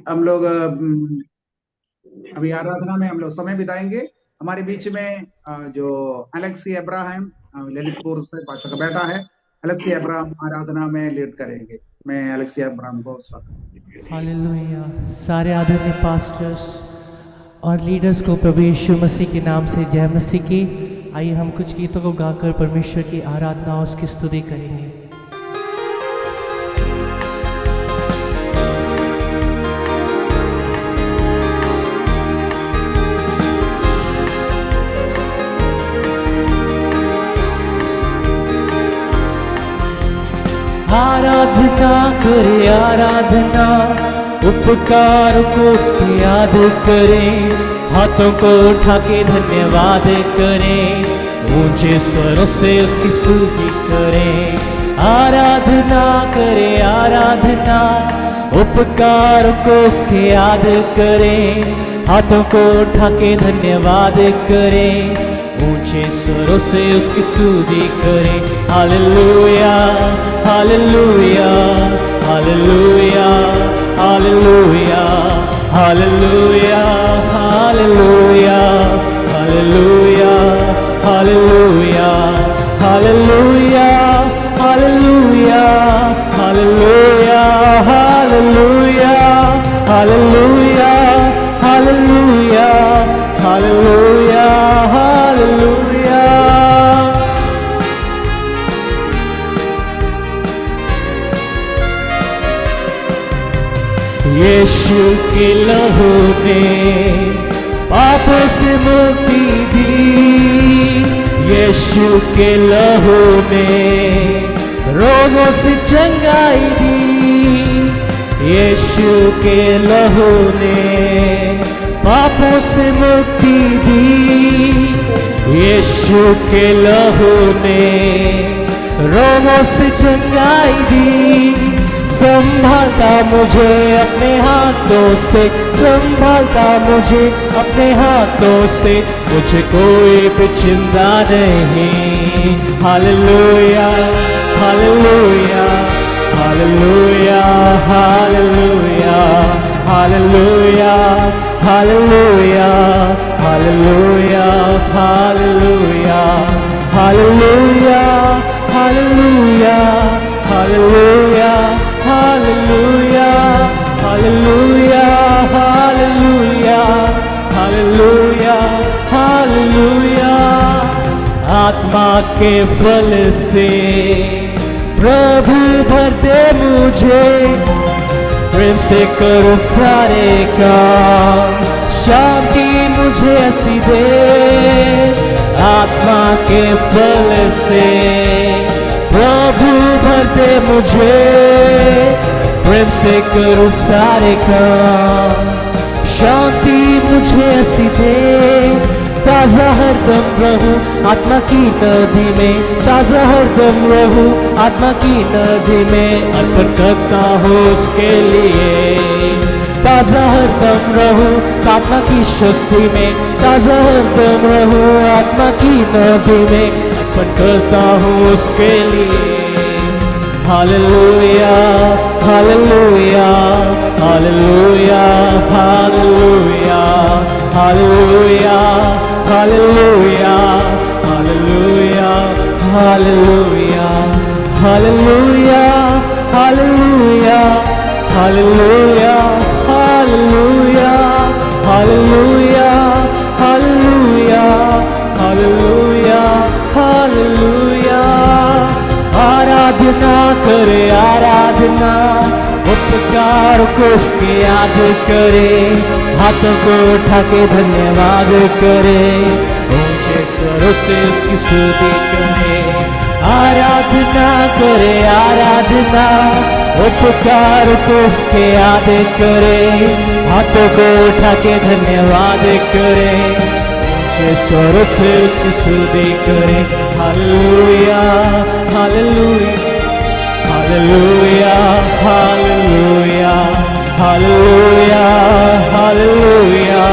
हम लोग अभी आराधना में हम लोग समय बिताएंगे। हमारे बीच में जो अलेक्सी अब्राहम ललितपुर से पास्टर का बेटा है। अलेक्सी अब्राहम आराधना में लीड करेंगे। मैं अलेक्सी अब्राहम को हालेलुया। सारे आदरणीय पास्टर्स और लीडर्स को प्रभु यीशु मसीह के नाम से जय मसीह की। आइए हम कुछ गीतों को गाकर परमेश्वर की आराधना और उसकी स्तुति करेंगे। आराधना करे आराधना, उपकार को उसकी याद करें, हाथों को उठा के धन्यवाद करें, ऊंचे स्वरों से उसकी स्तुति करें। आराधना करे आराधना, उपकार को उसके याद करें, हाथों को उठा के धन्यवाद करें, ऊंचे स्वरों से उसकी स्तुति करें। Hallelujah hallelujah hallelujah hallelujah hallelujah hallelujah hallelujah hallelujah hallelujah hallelujah hallelujah hallelujah hallelujah hallelujah hallelujah hallelujah. Yeshu के लहू ने पापों से मुक्ति दी, यीशु के लहू ने रोगों से चंगाई दी, यीशु के लहू ने पापों से मुक्ति दी, यीशु के लहू ने रोगों से चंगाई दी। संभालता मुझे अपने हाथों से, संभालता मुझे अपने हाथों से, मुझे कोई भी चिंता नहीं। Hallelujah hallelujah hallelujah hallelujah hallelujah hallelujah hallelujah hallelujah hallelujah hallelujah hallelujah hallelujah hallelujah hallelujah hallelujah hallelujah. आत्मा के फल से प्रभु भर दे मुझे, प्रेम से करो सारे काम, शांति मुझे ऐसी दे। आत्मा के फल से प्रभु भर दे मुझे, प्रेम से करो सारे काम, शांति मुझे ऐसी दे। ताजा हरदम रहूं आत्मा की नदी में, ताजा हरदम रहूं आत्मा की नदी में, अर्पण करता हूँ उसके लिए। ताजा हरदम रहूं आत्मा की शक्ति में, ताजा हरदम रहूं आत्मा की नदी में, अर्पण करता हूँ उसके लिए। Hallelujah hallelujah hallelujah hallelujah hallelujah hallelujah hallelujah hallelujah hallelujah hallelujah hallelujah hallelujah hallelujah hallelujah hallelujah hallelujah. आराधना करे आराधना, उपकार को उसके याद करे, हाथों को उठा के धन्यवाद करे, ऊंचे स्वरों से उसकी स्तुति करे। आराधना करे आराधना, उपकार को उसके याद करे, हाथों को उठा के धन्यवाद करे, ऊंचे स्वरों से उसकी स्तुति करे। Hallelujah hallelujah hallelujah hallelujah hallelujah hallelujah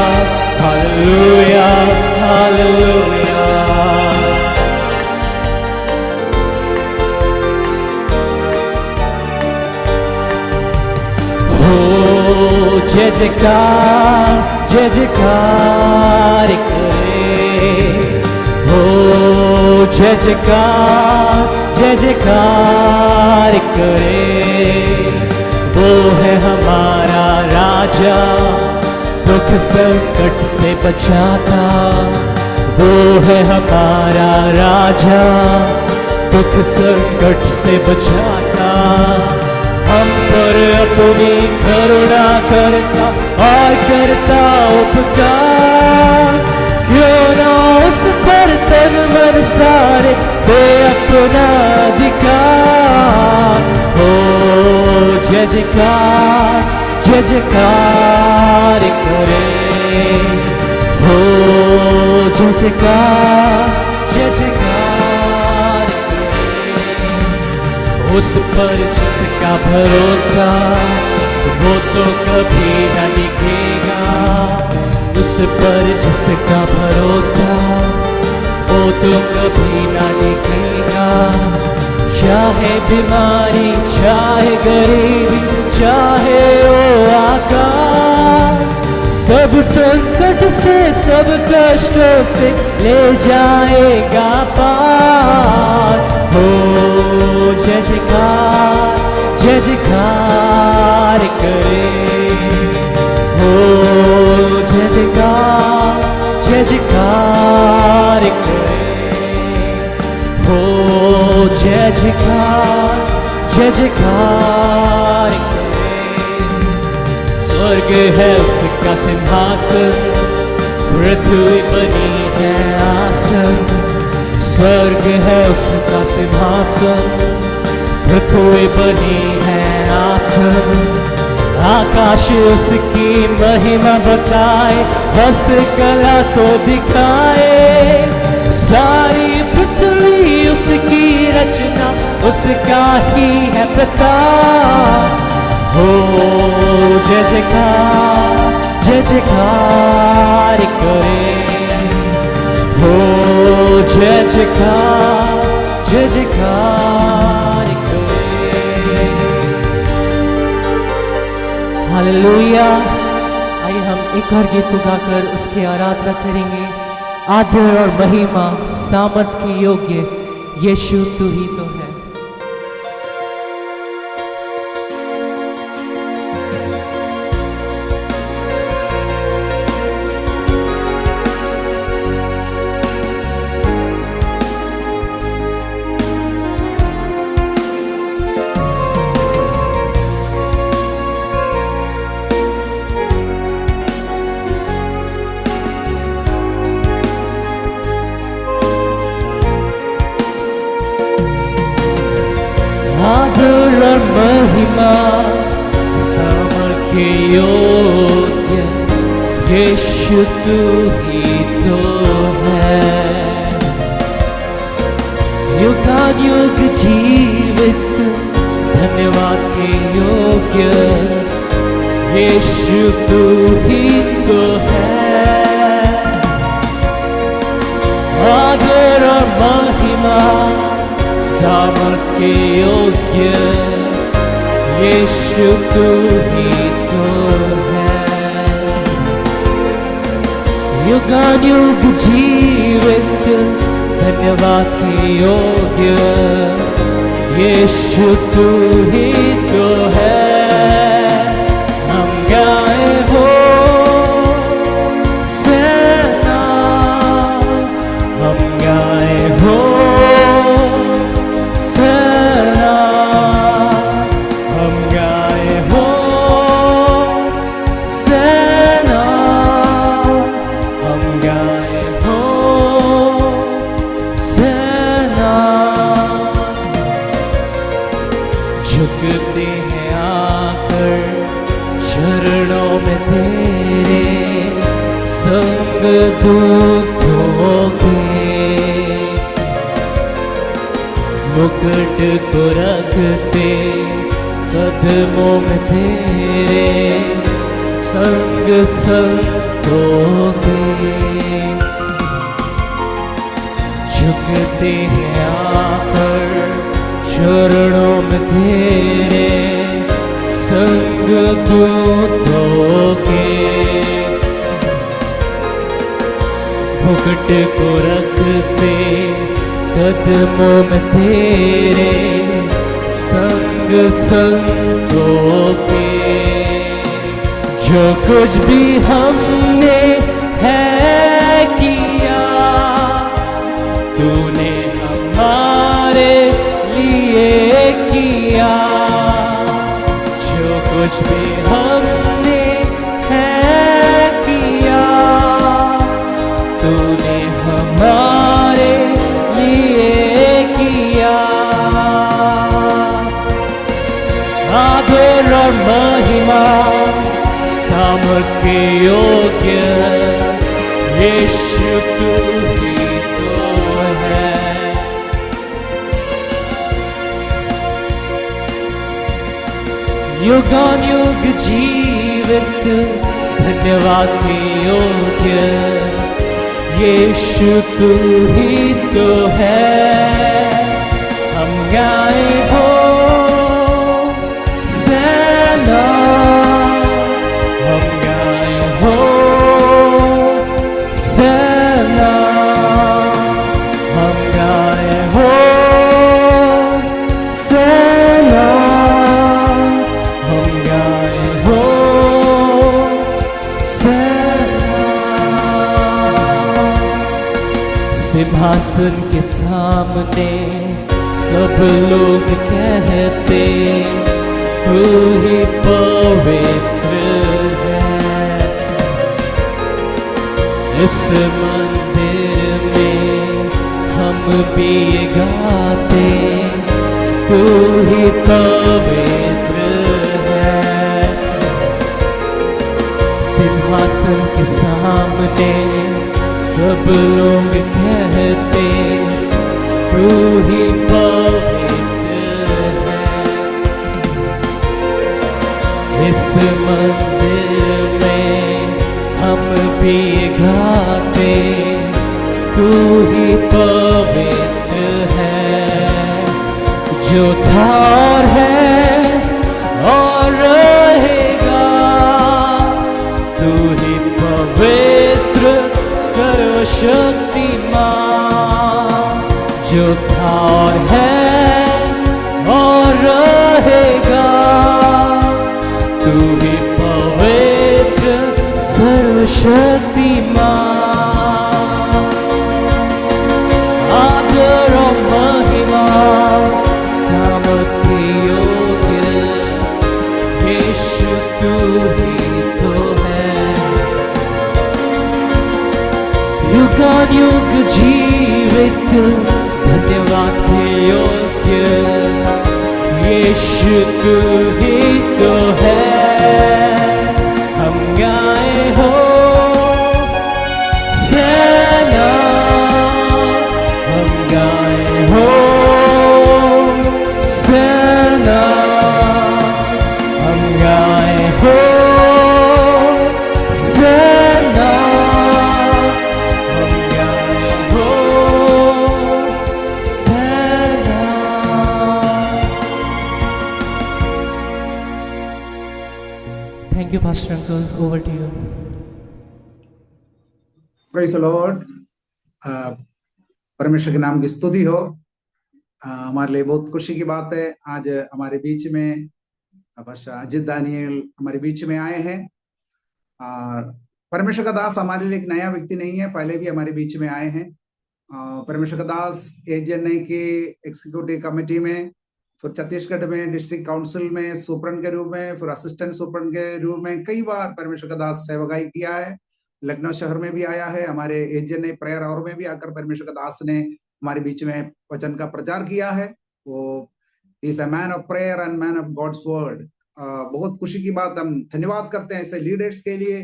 hallelujah hallelujah. जय जयकार करे, हो जय जयकार करे। वो है हमारा राजा, दुख संकट से बचाता। वो है हमारा राजा, दुख संकट से बचाता। हम पर अपनी करुणा करता और करता उपकार। क्यों ना उस पर तन मन सारे दे अपना अधिकार। हो जय जयकार करे, हो जय जयकार करे। उस पर जिसका भरोसा वो तो कभी न दिखेगा। उस पर जिसका भरोसा वो तो कभी न दिखेगा। चाहे बीमारी, चाहे गरीबी, चाहे वो आकार, सब संकट से, सब कष्टों से ले जाएगा पार। हो जय जयकार करे, हो जय जयकार करे, हो जय जयकार करे। स्वर्ग है उसका सिंहासन, पृथ्वी बनी है आसन। स्वर्ग है उसका सिंहासन, पृथ्वी बनी है आसन। आकाश उसकी महिमा बताए, हस्तकला को दिखाए। सारी पृथ्वी उसकी रचना, उसका ही है प्रताप। हो जय जयकार करे, हो जय जयकार करे। हालेलुया। आइए हम एक और गीत को गाकर उसकी आराधना करेंगे। आदर और महिमा सामर्थ के योग्य यीशु तू ही तो है। आदर और महिमा सामर्थ के योग्य यीशु तू ही तो है। युगानुयुग जीवित धन्यवाद के योग्य यीशु तू ही तो है। आदर और महिमा सामर्थ के योग्य यीशु तू ही तो है। युगानुयुग जीवित धन्यवाद के योग्य यीशु तू ही तो है। हम गाए हो सेना, हम गाए हो सेना, हम गाए हो सेना, हम गाए हो सेना। झुकते हैं आकर चरणों में तेरे, संग दूतों के मुकुट को रखते कदमों में तेरे, संग संतों के। झुकते हैं आकर चरणों में तेरे, संग दूतों के मुकुट को रखते कदमों में तेरे संग संतों के। जो कुछ भी हमने है किया तूने हमारे लिए किया। जो कुछ भी हमने है किया तूने हमारे लिए किया। आदर और महिमा सामर्थ के योग्य यीशु तू ही तो है। युगानुयुग जीवित धन्यवाद के योग्य यीशु तू ही तो है। हम गाए हो सेना, हम गाए हो सेना, हम गाए हो सेना, हम गाए हो सेना। सिंहासन के सामने सब लोग कहते तू ही पवित्र है। इस मंदिर में हम भी ये गाते तू ही पवित्र है। सिंहासन के सामने सब लोग कहते तू ही पवित्र है। इस मंदिर में हम भी गाते तू ही पवित्र है। जो था और है और रहेगा तू ही पवित्र सर्वशक्तिमान। जो था और है और रहेगा तू ही पवित्र सर्वशक्तिमान। आदर और महिमा सामर्थ के योग्य यीशु तू ही तो है। युगानुयुग जीवित धन्यवाद के योग्य यीशु तू ही तो है। हम गाए हो सेना, हम गाए हो सेना, हम गाए हो सेना, हम गाए हो सेना। Thank you, Pastor Uncle. Over to you. Praise the Lord. परमेश्वर के नाम की स्तुति हो। हमारे लिए बहुत खुशी की बात है, आज हमारे बीच में पास्टर अजित दानियल हमारे बीच में आए हैं। परमेश्वर का दास हमारे लिए एक नया व्यक्ति नहीं है, पहले भी हमारे बीच में आए हैं। परमेश्वर का दास एजीएनआई की एग्जीक्यूटिव कमेटी में, फिर छत्तीसगढ़ में डिस्ट्रिक्ट काउंसिल में सुपरन के रूप में, फिर असिस्टेंट सुपरन के रूप में कई बार परमेश्वर का दास सेवकाई किया है। लखनऊ शहर में भी आया है, हमारे एजीएनआई प्रेयर आवर में भी आकर परमेश्वर का दास ने हमारे बीच में वचन का प्रचार किया है। वो is a man of prayer and man of God's word. बहुत खुशी की बात, हम धन्यवाद करते हैं ऐसे लीडर्स के लिए।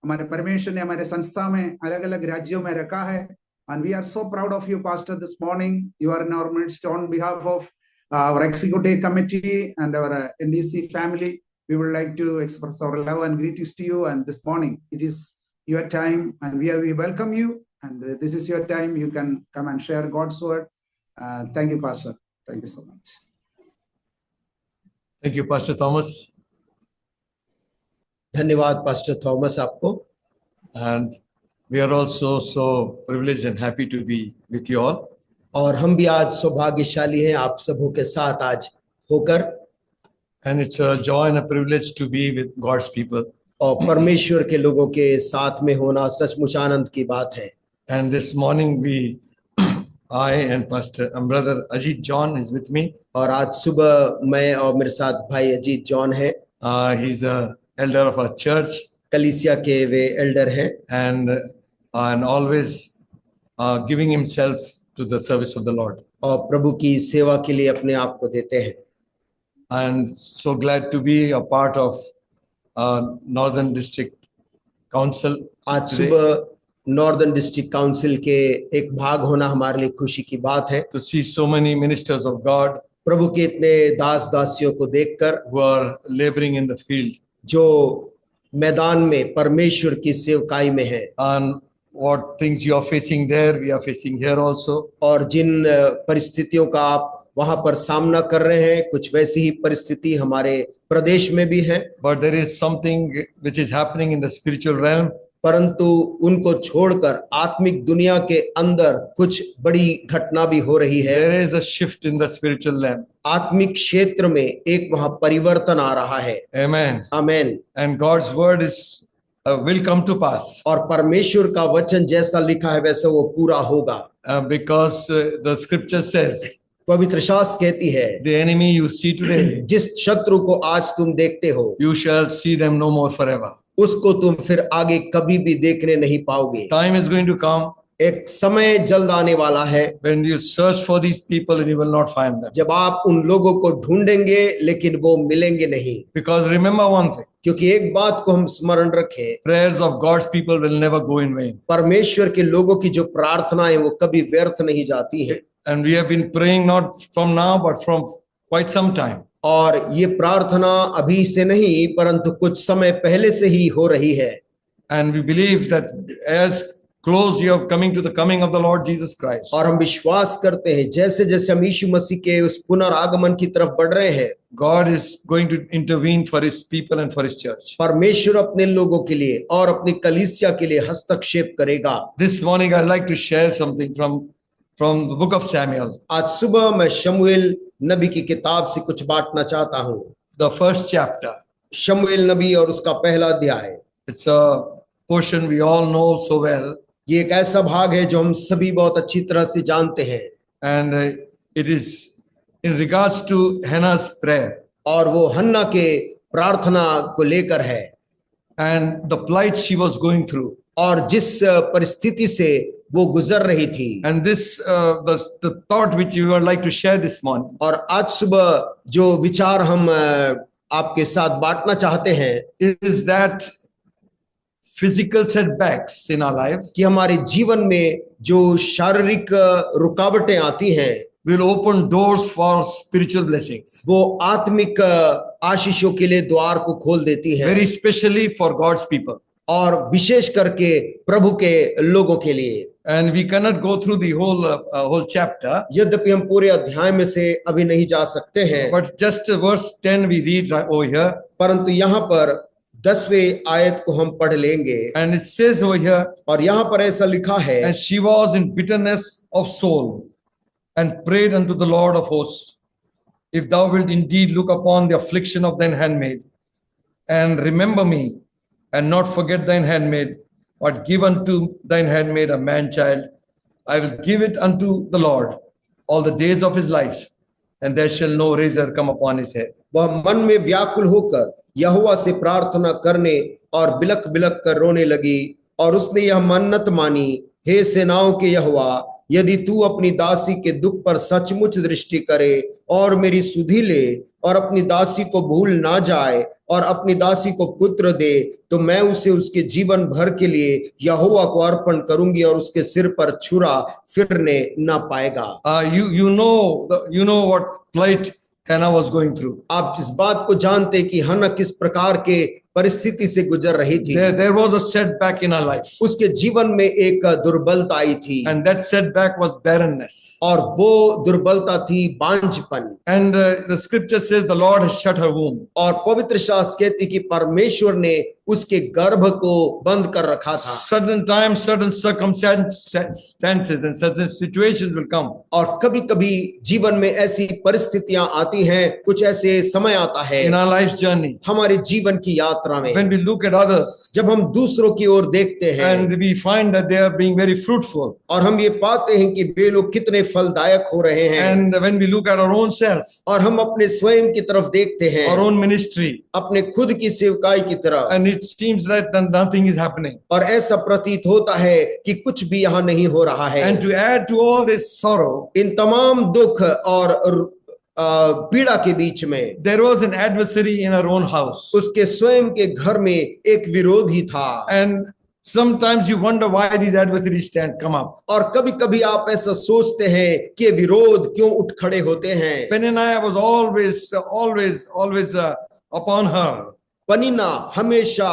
हमारे परमेश्वर ने हमारे संस्था में अलग अलग राज्यों में रखा है। And we are so proud of you, Pastor, this morning. You are in our midst on behalf of our executive committee and our NDC family. We would like to express our love and greetings to you. And this morning, it is your time, and we welcome you. And this is your time. You can come and share God's word. Thank you, Pastor. Thank you so much. Thank you, Pastor Thomas. धन्यवाद pastor Thomas आपको। And we are also so privileged and happy to be with you all. और हम भी आज सौभाग्यशाली हैं आप सबों के साथ आज होकर। And it's a joy and a privilege to be with God's people. और परमेश्वर के लोगों के साथ में होना सचमुच आनंद की बात है। And this morning I and Pastor Brother Ajit John is with me. और आज सुबह मैं और मेरे साथ भाई अजीत जॉन है। He's a elder of our church. कलीसिया के वे एल्डर हैं। And always giving himself to the service of the Lord. और प्रभु की सेवा के लिए अपने आप को देते हैं। And so glad to be a part of Northern District Council. आज सुबह नॉर्दर्न डिस्ट्रिक्ट काउंसिल के एक भाग होना हमारे लिए खुशी की बात है। To see so many ministers of God प्रभु के इतने दास दासियों को देखकर who are laboring in the field. जो मैदान में परमेश्वर की सेवकाई में है। And what things you are facing there, we are facing here also. और जिन परिस्थितियों का आप वहां पर सामना कर रहे हैं कुछ वैसी ही परिस्थिति हमारे प्रदेश में भी है। But there is something which is happening in the spiritual realm. परंतु उनको छोड़कर आत्मिक दुनिया के अंदर कुछ बड़ी घटना भी हो रही है। There is a shift in the spiritual realm. आत्मिक क्षेत्र में एक वहां परिवर्तन आ रहा है। Amen. Amen. And God's word is will come to pass. और परमेश्वर का वचन जैसा लिखा है वैसा वो पूरा होगा। Because the scripture says, पवित्र शास्त्र कहती है, the enemy you see today, जिस शत्रु को आज तुम देखते हो, you shall see them no more forever. उसको तुम फिर आगे कभी भी देखने नहीं पाओगे। Time is going to come. एक समय जल्द आने वाला है when you search for these people and you will not find them. जब आप उन लोगों को ढूंढेंगे लेकिन वो मिलेंगे नहीं। Because remember one thing. क्योंकि एक बात को हम स्मरण रखें, prayers of God's people will never go in vain. परमेश्वर के लोगों की जो प्रार्थनाएं वो कभी व्यर्थ नहीं जाती है। And we have been praying not from now but from quite some time. और ये प्रार्थना अभी से नहीं परंतु कुछ समय पहले से ही हो रही है। And we believe that as close you are coming to the coming of the Lord Jesus Christ. और हम विश्वास करते हैं जैसे जैसे हम यीशु मसीह के उस पुनरागमन की तरफ बढ़ रहे हैं, God is going to intervene for his people and for his church. परमेश्वर अपने लोगों के लिए और अपनी कलीसिया के लिए हस्तक्षेप करेगा। This morning I'd like to share something from the book of Samuel. आज सुबह मैं शमूएल नबी की किताब से कुछ बांटना चाहता हूँ। The first chapter. शमूएल नबी और उसका पहला अध्याय। It's a portion we all know so well. ये एक ऐसा भाग है जो हम सभी बहुत अच्छी तरह से जानते हैं। And it is in regards to Hannah's prayer. और वो हन्ना के प्रार्थना को लेकर है। And the plight she was going through. और जिस परिस्थिति से वो गुजर रही थी। And this the thought which we would like to share this morning. और आज सुबह जो विचार हम आपके साथ बांटना चाहते हैं is that physical setbacks in our life कि हमारे जीवन में जो शारीरिक रुकावटें आती हैं will open doors for spiritual blessings. वो आत्मिक आशीषों के लिए द्वार को खोल देती है। Very specially for God's people. और विशेष करके प्रभु के लोगों के लिए। And we cannot go through the whole chapter. यद्यपि हम पूरे अध्याय में से अभी नहीं जा सकते हैं। But just verse 10 we read right over here. परंतु यहाँ पर 10वें आयत को हम पढ़ लेंगे। And it says over here. और यहाँ पर ऐसा लिखा है। And she was in bitterness of soul and prayed unto the Lord of hosts, if thou wilt indeed look upon the affliction of thine handmaid, and remember me, and not forget thine handmaid, but give unto thine handmaid a man child, I will give it unto the Lord all the days of his life, and there shall no razor come upon his head. वह मन में व्याकुल होकर यहोवा से प्रार्थना करने और बिलक बिलक कर रोने लगी, और उसने यह मन्नत मानी, हे सेनाओं के यहोवा, यदि तू अपनी दासी के दुख पर सचमुच दृष्टि करे और मेरी सुधि ले और अपनी दासी को भूल ना जाए और अपनी दासी को पुत्र दे, तो मैं उसे उसके जीवन भर के लिए यहोवा को अर्पण करूंगी और उसके सिर पर छुरा फिरने ना पाएगा। You know what plight Hannah was going through. आप इस बात को जानते कि हन्ना किस प्रकार के परिस्थिति से गुजर रही थी। There was a setback in her life. उसके जीवन में एक दुर्बलता आई थी। And that setback was barrenness. और वो दुर्बलता थी बांझपन। And the scripture says the Lord has shut her womb. और पवित्र शास्त्र कहती कि परमेश्वर ने उसके गर्भ को बंद कर रखा था। Certain times, certain circumstances and certain situations will come. और कभी कभी जीवन में ऐसी परिस्थितियां आती हैं, कुछ ऐसे समय आता है In our life's journey, हमारे जीवन की यात्रा में, when we look at others जब हम दूसरों की ओर देखते हैं and we find that they are being very fruitful, और हम ये पाते हैं कि वे लोग कितने फलदायक हो रहे हैं, and when we look at our own self, और हम अपने स्वयं की तरफ देखते हैं, our own ministry, अपने खुद की सेवकाई की तरफ, and it seems that nothing is happening. और ऐसा प्रतीत होता है कि कुछ भी यहाँ नहीं हो रहा है। And to add to all this sorrow, इन तमाम दुख और पीड़ा के बीच में there was an adversary in our own house. उसके स्वयं के घर में एक विरोधी था। And sometimes you wonder why these adversaries come up. और कभी कभी आप ऐसा सोचते हैं कि विरोध क्यों उठ खड़े होते हैं। Peninnah was always upon her. पनीना हमेशा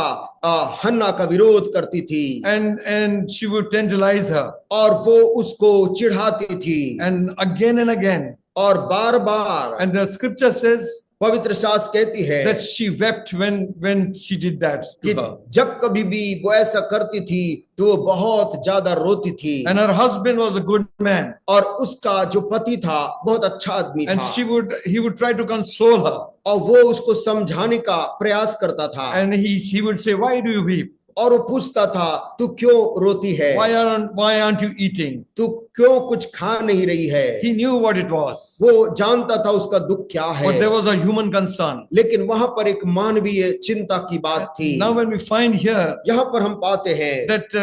हन्ना का विरोध करती थी, And she would tantalize her. और वो उसको चिढ़ाती थी, And again, और बार बार। and the scripture says पवित्र शास्त्र कहती है that she wept when she did that कि to her. जब कभी भी वो ऐसा करती थी तो वो बहुत ज्यादा रोती थी। And her husband was a good man. और उसका जो पति था बहुत अच्छा आदमी And था, he would try to console her. और वो उसको समझाने का प्रयास करता था। And he would say, why do you weep? और वो पूछता था तू क्यों रोती है, Why aren't you eating? तू क्यों कुछ खा नहीं रही है। He knew what it was. वो जानता था उसका दुख क्या है, But there was a human concern. लेकिन वहां पर एक मानवीय चिंता की बात थी। Now when we find here यहाँ पर हम पाते हैं that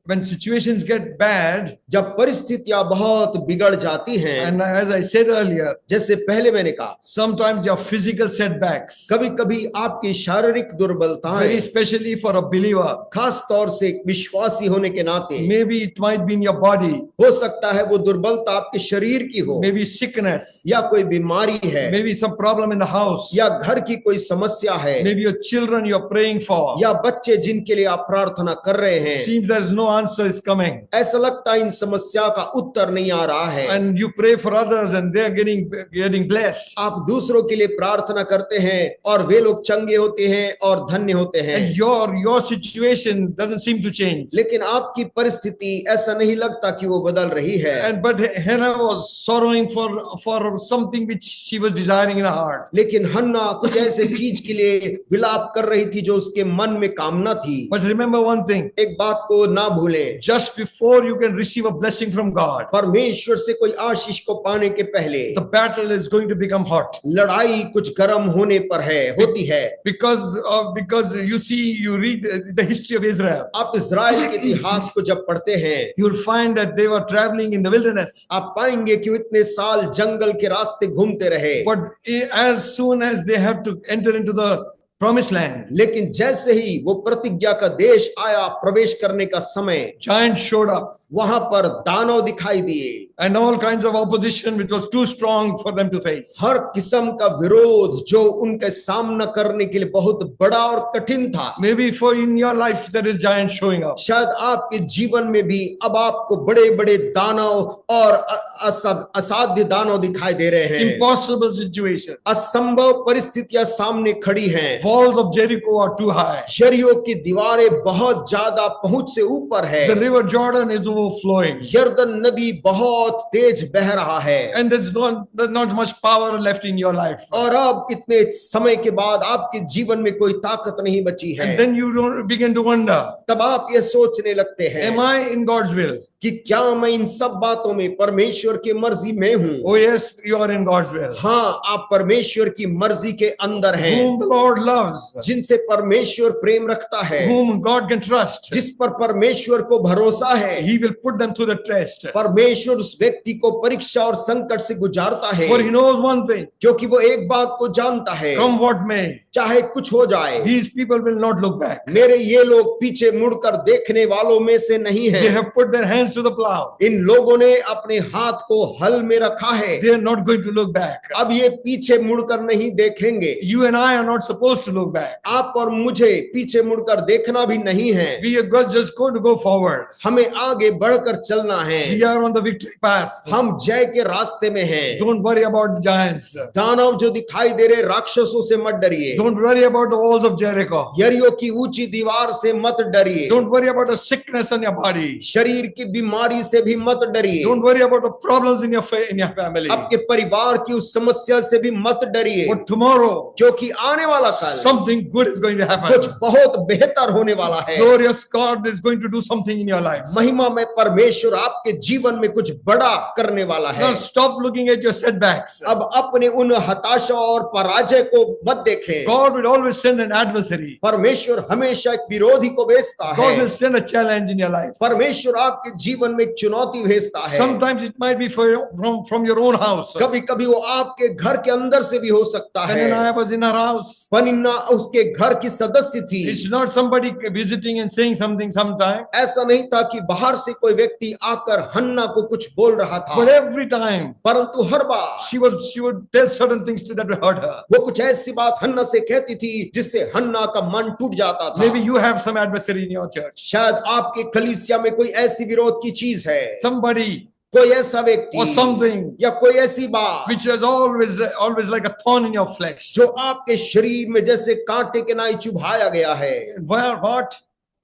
when situations get bad, जब परिस्थितियां बहुत बिगड़ जाती हैं, and as I said earlier, जैसे पहले मैंने कहा, sometimes your physical setbacks, कभी कभी आपकी शारीरिक दुर्बलताएं, very especially for a believer, खास तौर से एक विश्वासी होने के नाते, maybe it might be in your body, हो सकता है वो दुर्बलता आपके शरीर की हो, maybe sickness, या कोई बीमारी है, maybe some problem in the house, या घर की कोई समस्या है, maybe your children you're praying for, या बच्चे जिनके लिए आप प्रार्थना कर रहे हैं, seems there's no answer is coming, ऐसा लगता है इन समस्या का उत्तर नहीं आ रहा है, and you pray for others and they're getting blessed, आप दूसरों के लिए प्रार्थना करते हैं और वे लोग चंगे होते हैं और धन्य होते हैं, and your situation doesn't seem to change, लेकिन आपकी परिस्थिति ऐसा नहीं लगता कि वो बदल रही है। and but Hannah was sorrowing for something which she was desiring in her heart. लेकिन हन्ना कुछ ऐसे चीज के लिए विलाप कर रही थी जो उसके मन में कामना थी। But remember one thing, एक बात को ना भूलें, just before you can receive a blessing from God, परमेश्वर से कोई आशीष को पाने के पहले the battle is going to become hot, लड़ाई कुछ गर्म होने पर होती है। because you read the history of Israel, आप इज़राइल के इतिहास को जब पढ़ते हैं, you will find that they were traveling in the wilderness, आप पाएंगे कि वो इतने साल जंगल के रास्ते घूमते रहे, but as soon as they have to enter into the promised land, लेकिन जैसे ही वो प्रतिज्ञा का देश आया, प्रवेश करने का समय, giants showed up, वहां पर दानव दिखाई दिए, and all kinds of opposition which was too strong for them to face. हर किस्म का विरोध जो उनके सामना करने के लिए बहुत बड़ा और कठिन था। Maybe for in your life there is giants showing up. शायद आपके जीवन में भी अब आपको बड़े बड़े दानव और असाध्य दानव दिखाई दे रहे हैं। Impossible situations. असंभव परिस्थितियां सामने खड़ी हैं। Walls of Jericho are too high. यरीहो की दीवारें बहुत ज्यादा पहुंच से ऊपर है। The river Jordan is overflowing. यरदन नदी बहुत तेज बह रहा है। And there's not much power left in your life. और अब इतने समय के बाद आपके जीवन में कोई ताकत नहीं बची है। And then you don't begin to wonder, तब आप ये सोचने लगते हैं, am I in God's will? कि क्या मैं इन सब बातों में परमेश्वर की मर्जी में हूँ? Oh yes, you are in God's will. हाँ, आप परमेश्वर की मर्जी के अंदर हैं, Whom the Lord loves, जिनसे परमेश्वर प्रेम रखता है, whom God can trust, जिस पर परमेश्वर को भरोसा है, He will put them through the test. परमेश्वर उस व्यक्ति को परीक्षा और संकट से गुजारता है, For He knows one thing, क्योंकि वो एक बात को जानता है, come what may, चाहे कुछ हो जाए, these people will not look back. मेरे ये लोग पीछे मुड़कर देखने वालों में से नहीं They हैं। have put their hands to the plow. इन लोगों ने अपने हाथ को हल में रखा है, They are not going to look back. अब ये पीछे मुड़कर नहीं देखेंगे। You and I are not supposed to look back. आप और मुझे पीछे मुड़कर देखना भी नहीं है, We are just going to go forward. हमें आगे बढ़कर चलना है। We are on the victory path. हम जय के रास्ते में हैं। Don't worry about giants. दानव जो दिखाई दे रहे राक्षसों से मत डरिए, Don't worry about the walls of Jericho. यरीहो की ऊंची दीवार से मत डरिए, Don't worry about the sickness in your body. शरीर की बीमारी से भी मत डरिए, Don't worry about the problems in your family. आपके परिवार की उस समस्या से भी मत डरिए, But tomorrow, क्योंकि आने वाला कल something good is going to happen. कुछ बहुत बेहतर होने वाला है। Glorious God is going to do something in your life. महिमा में परमेश्वर आपके जीवन में कुछ बड़ा करने वाला है। Now stop looking at your setbacks. अब अपने उन हताशा और पराजय को मत देखें। God will always send an adversary. परमेश्वर हमेशा एक विरोधी को भेजता God है। will send a challenge in your life. परमेश्वर आपके जीवन में एक चुनौती भेजता है। Sometimes it might be from your own house. कभी कभी वो आपके घर के अंदर से भी हो सकता है। When I was in her house, Peninnah उसके घर की सदस्य थी। it's not somebody visiting and saying something sometime. ऐसा नहीं था कि बाहर से कोई व्यक्ति आकर हन्ना को कुछ बोल रहा था, But every time परंतु हर बार she would tell certain things that would hurt her. वो कुछ ऐसी बात हन्ना से कहती थी जिससे हन्ना का मन टूट जाता था। Maybe you have some adversary in your church. शायद आपके कलीसिया में कोई ऐसी विरोध की चीज है, Somebody कोई ऐसा व्यक्ति or something या कोई ऐसी बात which is always like a thorn in your flesh. जो आपके शरीर में जैसे कांटे के नाई चुभाया गया है। What?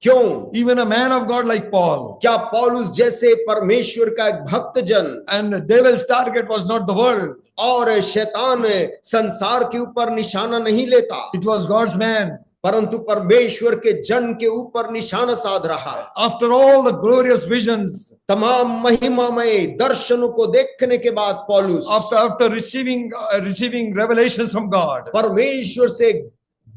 क्यों? Even a man of God like Paul. क्या पौलुस जैसे परमेश्वर का एक भक्त जन, And the devil's target was not the world. और शैतान संसार के ऊपर निशाना नहीं लेता, It was God's man. परंतु परमेश्वर के जन के ऊपर निशाना साध रहा। After all the glorious visions, तमाम महिमामय दर्शनों को देखने के बाद पौलुस after receiving revelations from God, परमेश्वर से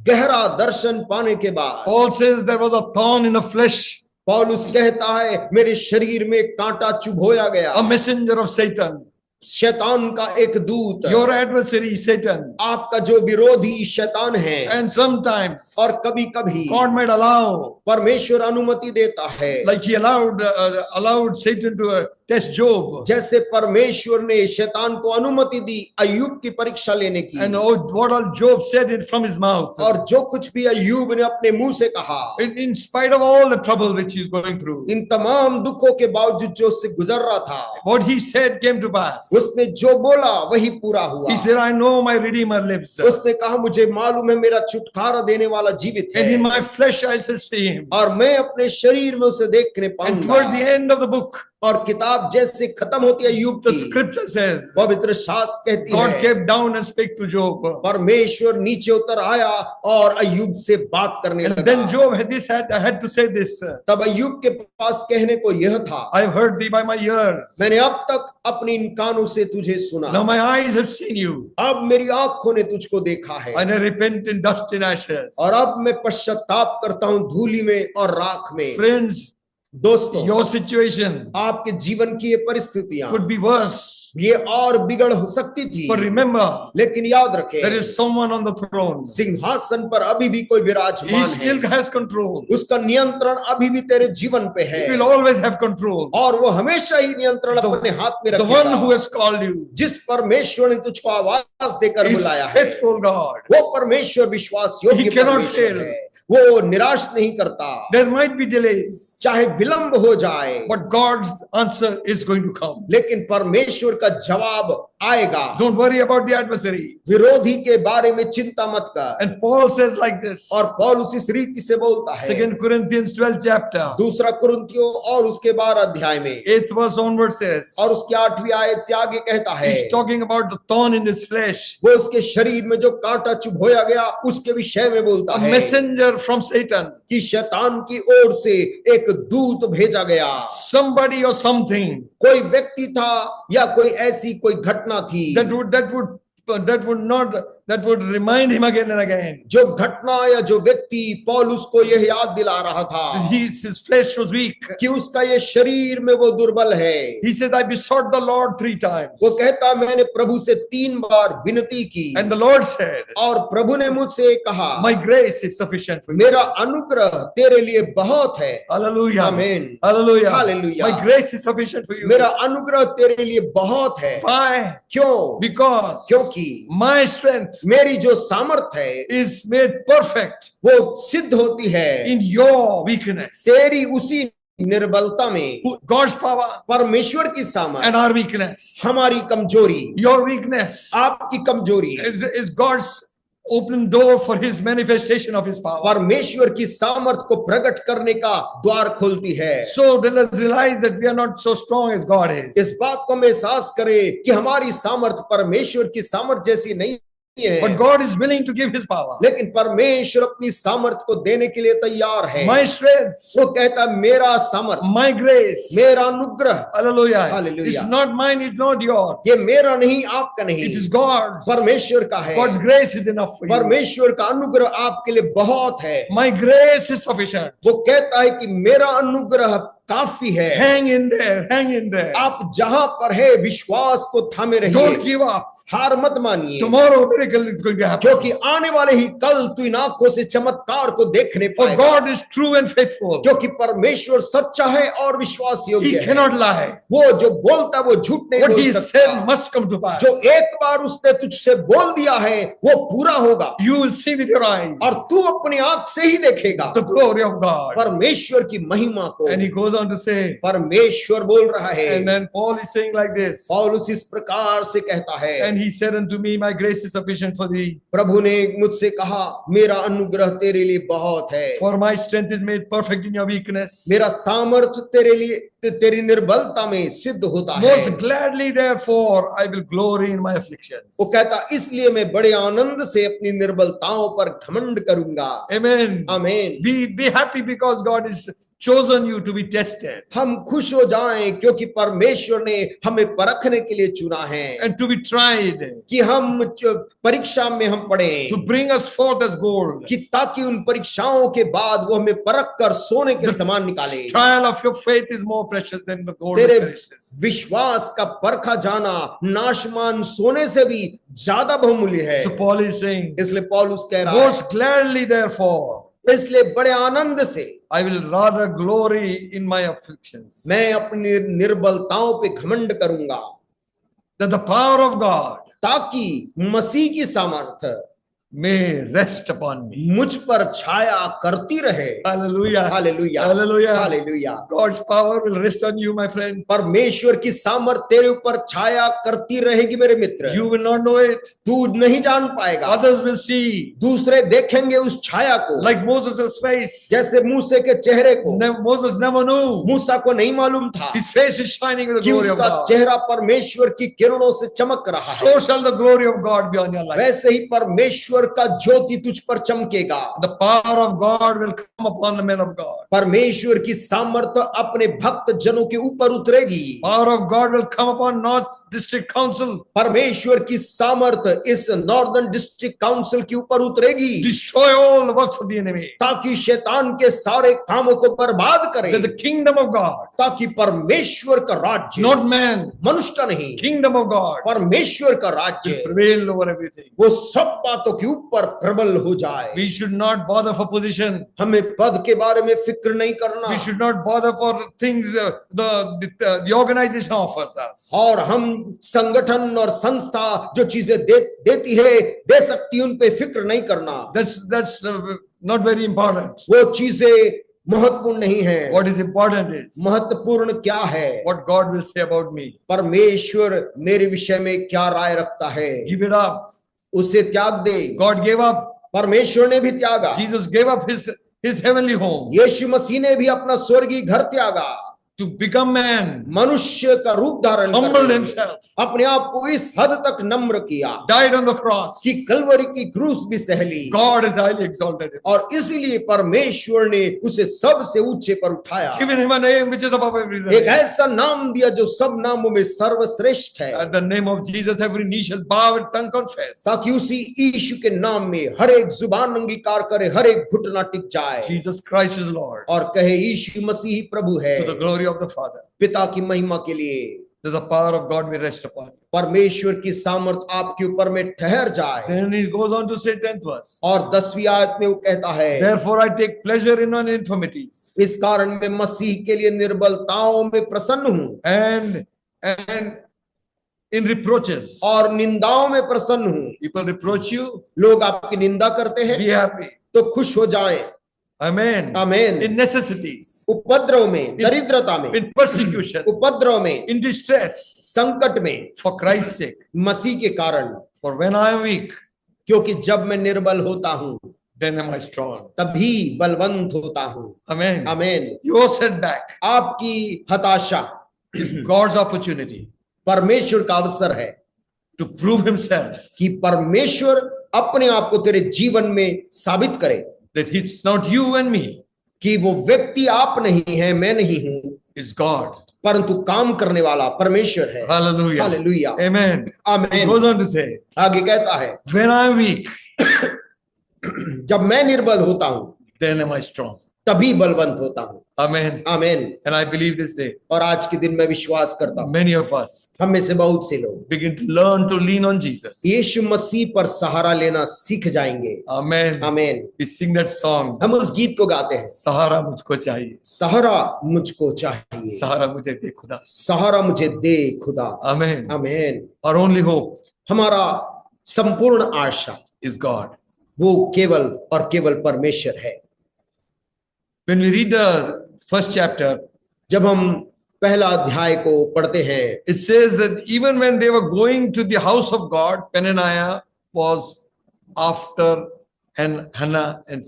गहरा दर्शन पाने के बाद Paul says there was a thorn in the flesh, पौलुस कहता है मेरे शरीर में कांटा चुभोया गया। a messenger of Satan, शैतान का एक दूत, your adversary Satan. आपका जो विरोधी शैतान है। And sometimes और कभी कभी God might allow, परमेश्वर अनुमति देता है, like he allowed Satan to test Job. जैसे परमेश्वर ने शैतान को अनुमति दी अय्यूब की परीक्षा लेने की। And what all Job said it from his mouth. और जो कुछ भी अय्यूब ने अपने मुंह से कहा, In spite of all the trouble which he's going through, इन तमाम दुखों के बावजूद जो उससे गुजर रहा था, what he said came to pass. उसने जो बोला वही पूरा हुआ। He said, I know my Redeemer lives. उसने कहा मुझे मालूम है मेरा छुटकारा देने वाला जीवित And in है, my flesh I shall see him. और मैं अपने शरीर में उसे देखने And towards the पाऊंगा। end of the book, और किताब जैसे खत्म होती है अय्यूब the की, scripture says, पवित्र शास्त्र कहती God है came down and spake to Job. परमेश्वर नीचे उतर आया और अय्यूब से बात करने And then लगा। Job had to say this, तब अय्यूब के पास कहने को यह था, I've heard thee by my ears. मैंने अब तक अपनी इन कानों से तुझे सुना, Now my eyes have seen you. अब मेरी आंखों ने तुझको देखा है, And I repent in dust and ashes. और अब मैं पश्चाताप करता हूँ धूलि में और राख में। Friends, दोस्तों, your situation आपके जीवन की ये परिस्थितियां could be worse. ये और बिगड़ हो सकती थी, But remember, लेकिन याद रखें there is someone on the throne. सिंहासन पर अभी भी कोई He विराजमान still है, has control. उसका नियंत्रण अभी भी तेरे जीवन पे है, He will always have control. और वो हमेशा ही नियंत्रण अपने हाथ में The one who रखेगा। has called you, जिस परमेश्वर ने तुझको आवाज देकर is बुलाया है, faithful God. वो परमेश्वर विश्वास योग्य He cannot परमेश्वर fail. है, वो निराश नहीं करता, There might be delays, चाहे विलंब हो जाए, but God's answer is going to come. लेकिन परमेश्वर का जवाब आएगा। Don't worry about the adversary. विरोधी के बारे में चिंता मत कर। And Paul says like this, और पौलुस इस रीति से बोलता है, 2 Corinthians 12 chapter, दूसरा कुरिन्थियों और उसके 12 अध्याय में 8th verse onward says, और उसके 8वीं आयत से आगे कहता है, he's talking about the thorn in his flesh. वो उसके शरीर में जो कांटा चुभोया गया उसके विषय में बोलता A है messenger from Satan, कि शैतान की ओर से एक दूत भेजा गया। somebody or something कोई व्यक्ति था या कोई ऐसी कोई घटना थी that would remind him again and again. जो घटना या जो व्यक्ति पौलुस को यह याद दिला रहा था His flesh was weak. कि उसका ये शरीर में वो दुर्बल है। He says, I besought the Lord 3 times. वो कहता मैंने प्रभु से 3 बार विनती की, And the Lord said, और प्रभु ने मुझसे कहा my grace is sufficient for you. मेरा अनुग्रह तेरे लिए बहुत है। Hallelujah. Amen. Hallelujah. Hallelujah. My grace is sufficient for you. मेरा अनुग्रह तेरे लिए बहुत है। Why? क्यों? Because क्योंकि my strength मेरी जो सामर्थ है is made perfect वो सिद्ध होती है in your weakness. तेरी उसी निर्बलता में। God's power परमेश्वर की सामर्थ and our weakness. हमारी कमजोरी, Your weakness आपकी कमजोरी is God's open door for his manifestation of his power. परमेश्वर की सामर्थ को प्रकट करने का द्वार खोलती है। So let us realize that we are not so strong as God is. इस बात को हम एहसास करें कि हमारी सामर्थ परमेश्वर की सामर्थ जैसी नहीं है, But God is willing to give his power. लेकिन परमेश्वर अपनी सामर्थ को देने के लिए तैयार है। My strength, वो कहता है मेरा सामर्थ, my grace, मेरा अनुग्रह, hallelujah. Hallelujah. It's not mine, it's not yours. ये मेरा नहीं, आपका नहीं, It is God's. परमेश्वर का है। God's grace is enough for you. परमेश्वर का अनुग्रह आपके लिए बहुत है। My grace is sufficient. वो कहता है कि मेरा अनुग्रह काफी है। Hang in there, hang in there. आप जहां पर है विश्वास को थामे रहिए, Don't give up. हार मत मानिए, Tomorrow miracle is going to happen. क्योंकि आने वाले ही कल तू इन आंखों से चमत्कार को देखने For पाएगा। God is true and faithful. क्योंकि परमेश्वर सच्चा है और विश्वास He योग्य है। cannot lie. वो जो बोलता है वो झूठ नहीं What बोल he सकता। said must come to pass. जो एक बार उसने तुझसे बोल दिया है वो पूरा होगा, You will see with your eyes और तू अपनी आंख से ही देखेगा the glory of God. परमेश्वर की महिमा को। And he goes on to say, परमेश्वर बोल रहा है, and then Paul is saying like this, पौलुस इस प्रकार से कहता है, and he said unto me, my grace is sufficient for thee, प्रभु ने मुझसे कहा मेरा अनुग्रह तेरे लिए बहुत है, for my strength is made perfect in your weakness. मेरा सामर्थ तेरे लिए तेरी निर्बलता में सिद्ध होता है। Most gladly therefore I will glory in my afflictions. वो कहता इसलिए मैं बड़े आनंद से अपनी निर्बलताओं पर घमंड करूंगा। Amen. आमीन। Be happy because God is chosen you to be tested हम खुश हो जाएं क्योंकि परमेश्वर ने हमें परखने के लिए चुना है, and to be tried, कि हम परीक्षा में हम पढ़ें, to bring us forth as gold. कि ताकि उन परीक्षाओं के बाद वो हमें परख कर सोने के समान निकाले। Trial of your faith is more precious than the gold तेरे that perishes. विश्वास का परखा जाना नाशमान सोने से भी ज्यादा बहुमूल्य है। So Paul is saying, इसलिए पौलुस कह रहा है, most gladly therefore इसलिए बड़े आनंद से I will rather glory in my afflictions, मैं अपनी निर्बलताओं पे घमंड करूंगा, that the power of God ताकि मसीह की सामर्थ may rest upon me. मुझ पर छाया करती रहे। Hallelujah. Hallelujah, Hallelujah. Hallelujah. God's power will rest on you, my friend. परमेश्वर की सामर्थ तेरे ऊपर छाया करती रहेगी मेरे मित्र। You will not know it. तू नहीं जान पाएगा, Others will see. दूसरे देखेंगे उस छाया को, Like Moses' face. जैसे मूसे के चेहरे को। Moses never knew. मूसा को नहीं मालूम था His face is shining with the कि glory of उसका God. चेहरा परमेश्वर की किरणों से चमक रहा है। So shall the glory of God be on your life. वैसे ही परमेश्वर का ज्योति तुझ पर चमकेगा। The power of God will come upon the men of God. परमेश्वर की सामर्थ अपने भक्त जनों के ऊपर उतरेगी। Power of God will come upon North District Council. परमेश्वर की सामर्थ इस नॉर्दर्न डिस्ट्रिक्ट काउंसिल के ऊपर उतरेगी, Destroy all the works of the enemy. ताकि शैतान के सारे कामों को बर्बाद करे, That the kingdom of God, ताकि परमेश्वर का राज्य, not man, मनुष्य का नहीं, kingdom of God परमेश्वर का will राज्य prevail over everything. वो सब बातों के ऊपर प्रबल हो जाए। We should not bother for position. हमें पद के बारे में फिक्र नहीं करना, We should not bother for things the organization offers us. और हम संगठन और संस्था जो चीजें देती है दे सकती है उन पे फिक्र नहीं करना। That's not very important. वो चीजें महत्वपूर्ण नहीं है। What is important is महत्वपूर्ण क्या है? what God will say about me. परमेश्वर मेरे विषय में क्या राय रखता है? Give it up. उसे त्याग दे। God gave up. परमेश्वर ने भी त्यागा। Jesus gave up his heavenly home यीशु मसीह ने भी अपना स्वर्गीय घर त्यागा to become man, मनुष्य का रूप धारण humbled करके himself, अपने आप को इस हद तक नम्र किया died on the cross. कि कलवरी की क्रूस भी सह ली, God has highly exalted him, और इसीलिए परमेश्वर ने उसे सबसे ऊंचे पर उठाया, given him a name which is above every एक name. ऐसा नाम दिया जो सब नामों में सर्वश्रेष्ठ है, At the name of Jesus, every knee shall bow and tongue confess. ताकि उसी यीशु के नाम में हर एक जुबान अंगीकार करे, हर एक घुटना टिक जाए Jesus Christ is Lord, और कहे यीशु मसीह प्रभु है, to the glory of the Father. पिता की महिमा के लिए। That the power of God may rest upon you. परमेश्वर की सामर्थ आपके ऊपर में ठहर जाए। Then he goes on to say 10th verse. और 10वीं आयत में वो कहता है, Therefore I take pleasure in my infirmities इस कारण मैं मसीह के लिए निर्बलताओं में प्रसन्न हूँ and in reproaches. और निंदाओं में प्रसन्न हूँ। People reproach you, लोग आपकी निंदा करते हैं be happy. तो खुश हो जाएं। Amen. आमीन। In necessities, उपद्रव में, दरिद्रता में, in persecution, उपद्रव में, in distress, संकट में, for Christ's sake. मसीह के कारण, For when I am weak, क्योंकि जब मैं निर्बल होता हूँ then am I strong. तभी बलवंत होता हूँ। Amen. आमीन। Your setback आपकी हताशा is God's opportunity परमेश्वर का अवसर है to prove himself कि परमेश्वर अपने आप को तेरे जीवन में साबित करे that it's not you and me, कि वो व्यक्ति आप नहीं है, मैं नहीं हूं, it's God. परंतु काम करने वाला परमेश्वर है। Hallelujah. हालेलुया। Amen. He आमीन। goes on to say, आगे कहता है when I'm weak, जब मैं निर्बल होता हूं then am I strong. तभी बलवंत होता हूं। Amen. आमीन। And I believe this day, और आज के दिन मैं विश्वास करता हूं many of us हम में से बहुत से लोग begin to learn to lean on Jesus. यीशु मसीह पर सहारा लेना सीख जाएंगे। Amen. आमीन। We sing that song, हम उस गीत को गाते हैं, सहारा मुझको चाहिए, सहारा मुझको चाहिए, सहारा मुझे दे खुदा। सहारा मुझे दे खुदा। Amen. आमीन। Our only hope हमारा संपूर्ण आशा is God. वो केवल और केवल परमेश्वर है। When we read the first chapter, जब हम पहला अध्याय को पढ़ते हैं, it says that even when they were going to the house of God, Peninnah was after Hannah and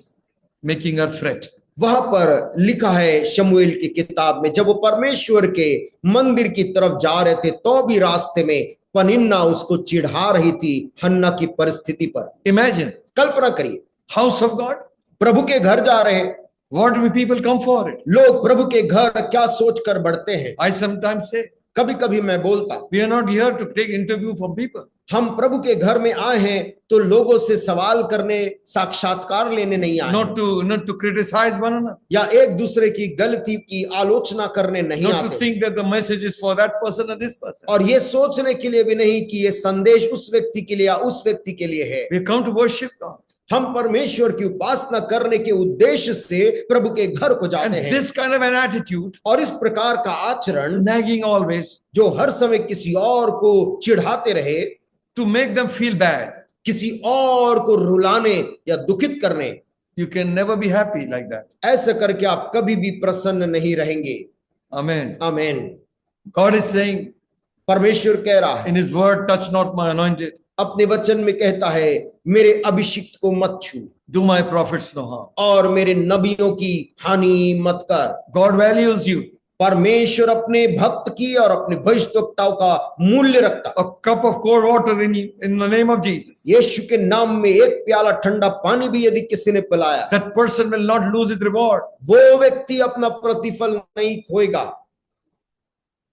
making her fret. वहां पर लिखा है शमूएल की किताब में, जब वो परमेश्वर के मंदिर की तरफ जा रहे थे तो भी रास्ते में पनिन्ना उसको चिढ़ा रही थी हन्ना की परिस्थिति पर। Imagine, कल्पना करिए, house of God, प्रभु के घर जा रहे हैं, what do people come for it? लोग प्रभु के घर क्या सोचकर बढ़ते हैं। I sometimes say, कभी कभी मैं बोलता, we are not here to take interview from people. हम प्रभु के घर में आए हैं तो लोगों से सवाल करने, साक्षात्कार लेने नहीं आए, Not to criticize one another. या एक दूसरे की गलती की आलोचना करने नहीं Not to आते, think that the message is for that person or this person. और ये सोचने के लिए भी नहीं कि ये संदेश उस व्यक्ति के लिए या उस व्यक्ति के लिए है। We come to worship God. हम परमेश्वर की उपासना करने के उद्देश्य से प्रभु के घर को जाते And हैं, this kind of an attitude, और इस प्रकार का आचरण nagging always, जो हर समय किसी और को चिढ़ाते रहे, to make them feel bad, किसी और को रुलाने या दुखित करने, you can never be happy like that. ऐसा करके आप कभी भी प्रसन्न नहीं रहेंगे। Amen. आमीन। God is saying परमेश्वर कह रहा है in his word, touch not my anointed, अपने वचन में, कहता है मेरे अभिषिक्त को मत छू do my prophets no harm. और मेरे नबियों की हानि मत कर। God values you. परमेश्वर अपने भक्त की और अपने भविष्यवक्ताओं का मूल्य रखता। A cup of cold water in the name of Jesus, यीशु के नाम में एक प्याला ठंडा पानी भी यदि किसी ने पिलाया, that person will not lose his reward. वो व्यक्ति अपना प्रतिफल नहीं खोएगा।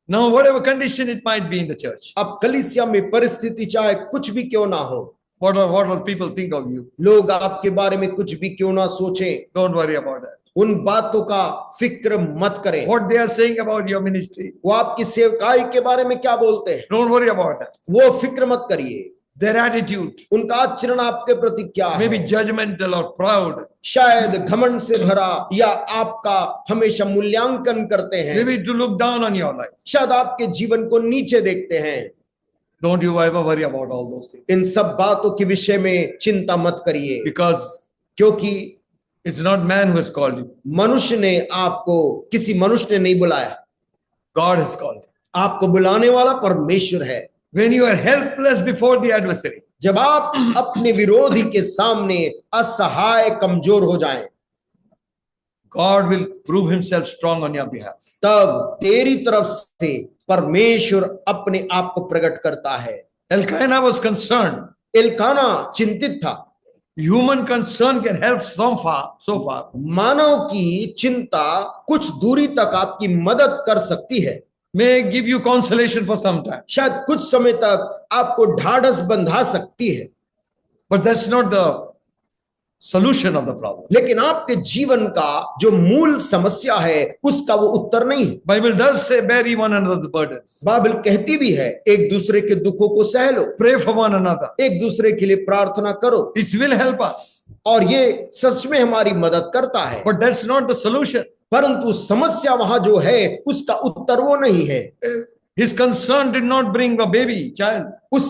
Now, whatever condition it might be in the church, अब कलीसिया में परिस्थिति चाहे कुछ भी क्यों ना हो, what will people think of you? लोग आपके बारे में कुछ भी क्यों ना सोचें, Don't worry about that. उन बातों का फिक्र मत करें। What they are saying about your ministry, वो आपकी सेवकाई के बारे में क्या बोलते हैं, don't worry about that. वो फिक्र मत करिए। Their attitude उनका आचरण आपके प्रति क्या may be है, judgmental or proud, शायद घमंड से भरा, या आपका हमेशा मूल्यांकन करते हैं, maybe to look down on your life. शायद आपके जीवन को नीचे देखते हैं। Don't you ever worry about all those things, इन सब बातों के विषय में चिंता मत करिए, because क्योंकि it's not man who has called you. मनुष्य ने आपको, किसी मनुष्य ने नहीं बुलाया, God has called you. आपको बुलाने वाला परमेश्वर है। When you are helpless before the adversary, जब आप अपने विरोधी के सामने असहाय कमजोर हो जाएं, God will prove himself strong on your behalf. तब तेरी तरफ से परमेश्वर अपने आप को प्रकट करता है। Elkanah was concerned. एल्काना चिंतित था। Human concern can help so far. मानव की चिंता कुछ दूरी तक आपकी मदद कर सकती है, May give you consolation for some time, शायद कुछ समय तक आपको ढाढ़स बंधा सकती है, but that's not the solution of the problem. लेकिन आपके जीवन का जो मूल समस्या है उसका वो उत्तर नहीं है। Bible does say bear one another's burdens, Bible कहती भी है एक दूसरे के दुखों को सह लो, pray for one another. एक दूसरे के लिए प्रार्थना करो, It will help us, और ये सच में हमारी मदद करता है। but that's not the solution. परंतु समस्या वहां जो है उसका उत्तर वो नहीं है। His concern did not bring a baby child. उस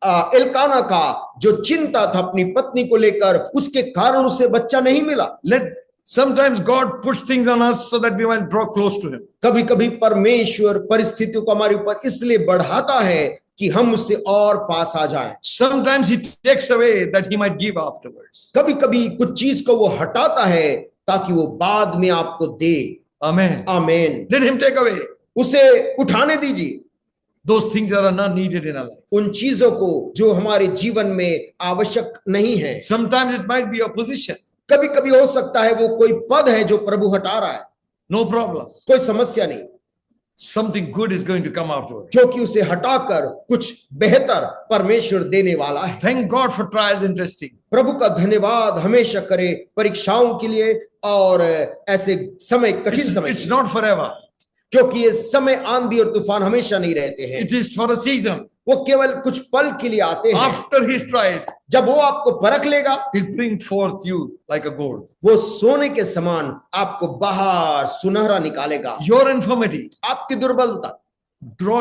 एल्काना का जो चिंता था अपनी पत्नी को लेकर, उसके कारण उसे बच्चा नहीं मिला। Sometimes God puts things on us so that we might draw close to him. कभी कभी परमेश्वर परिस्थितियों को हमारे ऊपर इसलिए बढ़ाता है कि हम उससे और पास आ जाएं। Sometimes he takes away that he might give afterwards. कभी कभी कुछ चीज को वो हटाता है ताकि वो बाद में आपको दे। Amen. आमीन। Let him take away उसे उठाने दीजिए those things that are not needed in our life. उन चीजों को जो हमारे जीवन में आवश्यक नहीं है। Sometimes it might be a position. कभी कभी हो सकता है वो कोई पद है जो प्रभु हटा रहा है, No problem. कोई समस्या नहीं, Something good is going to come afterwards. क्योंकि उसे हटाकर कुछ बेहतर परमेश्वर देने वाला है। Thank God for trials and testing. प्रभु का धन्यवाद हमेशा करे परीक्षाओं के लिए और ऐसे समय, कठिन समय, It's not forever. क्योंकि ये समय आंधी और तूफान हमेशा नहीं रहते हैं, It is for a season. वो केवल कुछ पल के लिए आते हैं। After his trial, जब वो आपको परख लेगा, he'll bring forth you like a gold. वो सोने के समान आपको बाहर सुनहरा निकालेगा। Your infirmity आपकी दुर्बलता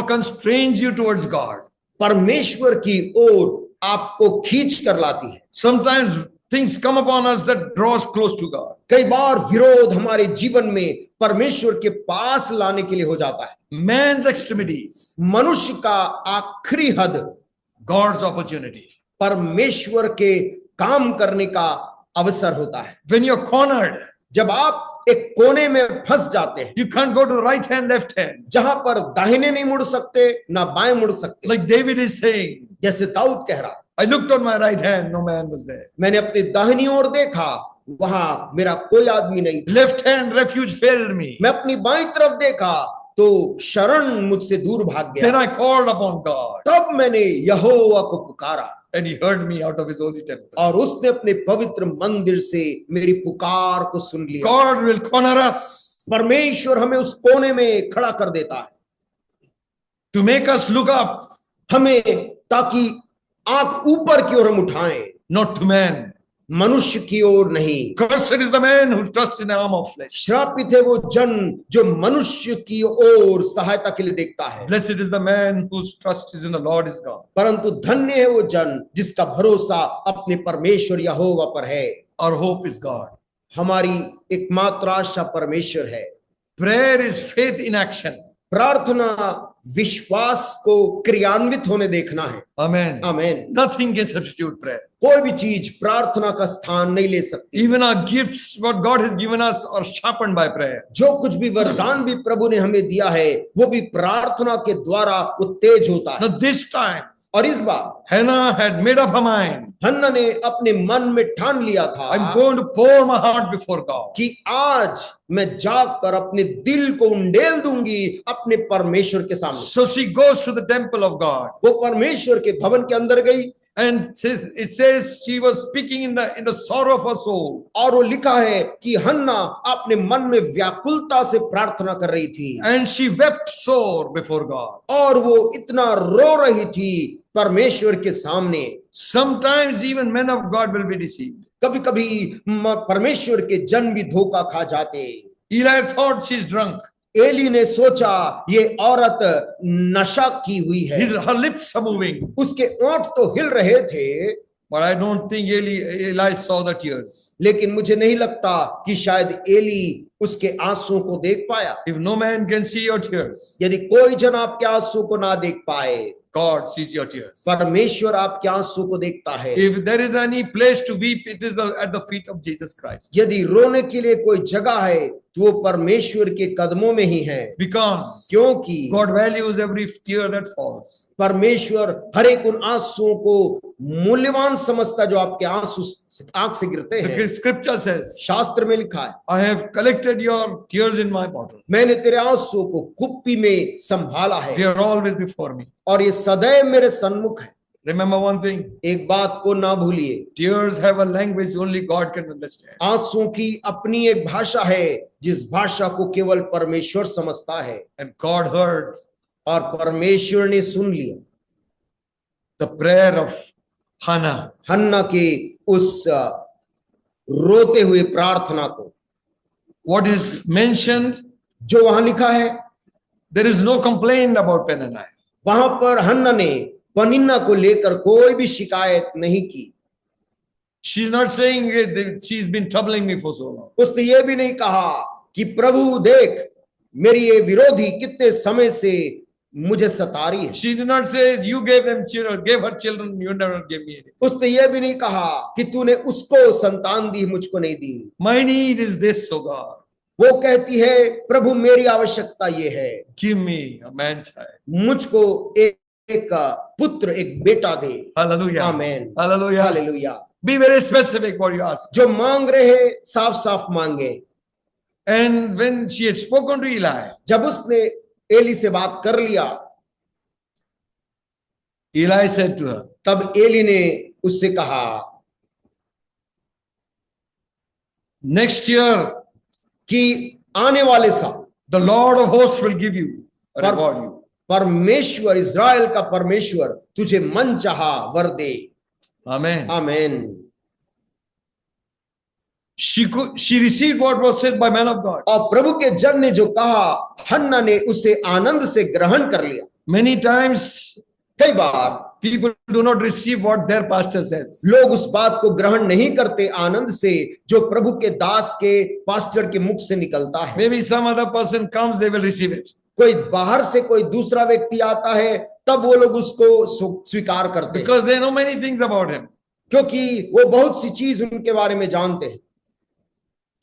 constrains you towards God. परमेश्वर की ओर आपको खींच कर लाती है। Sometimes things come upon us that draw us close to God. कई बार विरोध हमारे जीवन में परमेश्वर के पास लाने के लिए हो जाता है। Man's extremities, मनुष्य का आखिरी हद God's opportunity. परमेश्वर के काम करने का अवसर होता है। When you're cornered, जब आप एक कोने में फंस जाते हैं, you can't go to the right hand, left hand. जहां पर दाहिने नहीं मुड़ सकते ना बाएं मुड़ सकते, Like David is saying, जैसे दाऊद कह रहा, I looked on my right hand, no man was there. मैंने अपनी दाहिनी ओर देखा, वहां मेरा कोई आदमी नहीं था। Left hand refuge failed me. मैं अपनी बाईं तरफ देखा तो शरण मुझसे दूर भाग Then गया। I called upon God, तब मैंने यहोवा को पुकारा and he heard me out of his holy temple. और उसने अपने पवित्र मंदिर से मेरी पुकार को सुन लिया। God will corner us परमेश्वर हमें उस कोने में खड़ा कर देता है, to make us look up, हमें, ताकि आंख ऊपर की ओर हम उठाएं, not to man. मनुष्य की ओर नहीं। Cursed is the man who trusts in the arm of flesh. श्रापित है वो जन जो मनुष्य की ओर सहायता के लिए देखता है, Blessed is the man whose trust is in the Lord his God. परंतु धन्य है वो जन जिसका भरोसा अपने परमेश्वर यहोवा पर है। Our hope is God. हमारी एकमात्र आशा परमेश्वर है। Prayer is faith in action. प्रार्थना विश्वास को क्रियान्वित होने देखना है। Amen. आमीन। Nothing can substitute prayer. कोई भी चीज प्रार्थना का स्थान नहीं ले सकती। Even our gifts, what God has given us, are sharpened by prayer. जो कुछ भी वरदान भी प्रभु ने हमें दिया है वो भी प्रार्थना के द्वारा वो तेज होता है। Now this time, और इस बार Hannah had made up her mind. हन्ना ने अपने मन में ठान लिया था I'm going to pour my heart before God. कि आज मैं जाकर अपने दिल को उंडेल दूंगी अपने परमेश्वर के सामने। So she goes to the temple of God. वो परमेश्वर के भवन के अंदर गई And it says she was speaking in the sorrow of her soul. और वो लिखा है कि हन्ना अपने मन में व्याकुलता से प्रार्थना कर रही थी And she wept sore before God. और वो इतना रो रही थी परमेश्वर के सामने। Sometimes even men of God will be deceived. कभी कभी परमेश्वर के जन भी धोखा खा जाते। Eli thought she's drunk. Eli ने सोचा ये औरत नशा की हुई है, Her lips are moving. उसके ओंठ तो हिल रहे थे, But I don't think Eli saw the tears. लेकिन मुझे नहीं लगता कि शायद एली उसके आंसुओं को देख पाया। If no man can see your tears, यदि कोई जन आपके आंसू को ना देख पाए, God sees your tears. परमेश्वर आपके आंसू को देखता है। If there is any place to weep, it is at the feet of Jesus Christ. यदि रोने के लिए कोई जगह है तो वो परमेश्वर के कदमों में ही है, Because क्योंकि God values every tear that falls. परमेश्वर हर एक उन आंसुओं को मूल्यवान समझता जो आपके आंसू आंख से गिरते हैं। The scripture says, शास्त्र में लिखा है, I have collected your tears in my bottle. मैंने तेरे आंसुओं को कुप्पी में संभाला है They are always before me. और ये सदैव मेरे सन्मुख है। Remember one thing, एक बात को ना भूलिए, tears have a language only God can understand. आंसुओं की अपनी एक भाषा है जिस भाषा को केवल परमेश्वर समझता है, And God heard और परमेश्वर ने सुन लिया the prayer of Hannah. हन्ना के उस रोते हुए प्रार्थना को। What is mentioned, जो वहां लिखा है, there is no complaint about Peninnah. वहां पर हन्ना ने पनिन्ना को लेकर कोई भी शिकायत नहीं की। She's not saying that she's been troubling me for so long. उसने ये भी नहीं कहा कि प्रभु देख मेरी ये विरोधी कितने समय से मुझे सता रही है। She did not say, you gave them children, gave her children, you never gave me anything. उसने ये भी नहीं कहा कि तूने उसको संतान दी, मुझको नहीं दी। My need is this, O God. वो कहती है, प्रभु मेरी आवश्यकता ये है, Give me a man child. मुझको एक पुत्र, एक बेटा दे। Hallelujah. Amen, Hallelujah. Hallelujah. Be very specific what you ask. जो मांग रहे हैं साफ साफ मांगे। And when she had spoken to Eli, जब उसने एली से बात कर लिया, Eli said to her, तब एली ने उससे कहा, next year, कि आने वाले साल the Lord of hosts will give you, reward you. परमेश्वर, इज़राइल का परमेश्वर तुझे मन चाहा वर दे। Amen. Amen. She received what was said by man of God. और प्रभु के जन ने जो कहा, हन्ना ने उसे आनंद से ग्रहण कर लिया। Many times कई बार people do not receive what their pastor says. लोग उस बात को ग्रहण नहीं करते आनंद से जो प्रभु के दास के पास्टर के मुख से निकलता है। Maybe some other person comes, they will receive it. कोई बाहर से कोई दूसरा व्यक्ति आता है, तब वो लोग उसको स्वीकार करते हैं, Because they know many things about him. क्योंकि वो बहुत सी चीज उनके बारे में जानते हैं।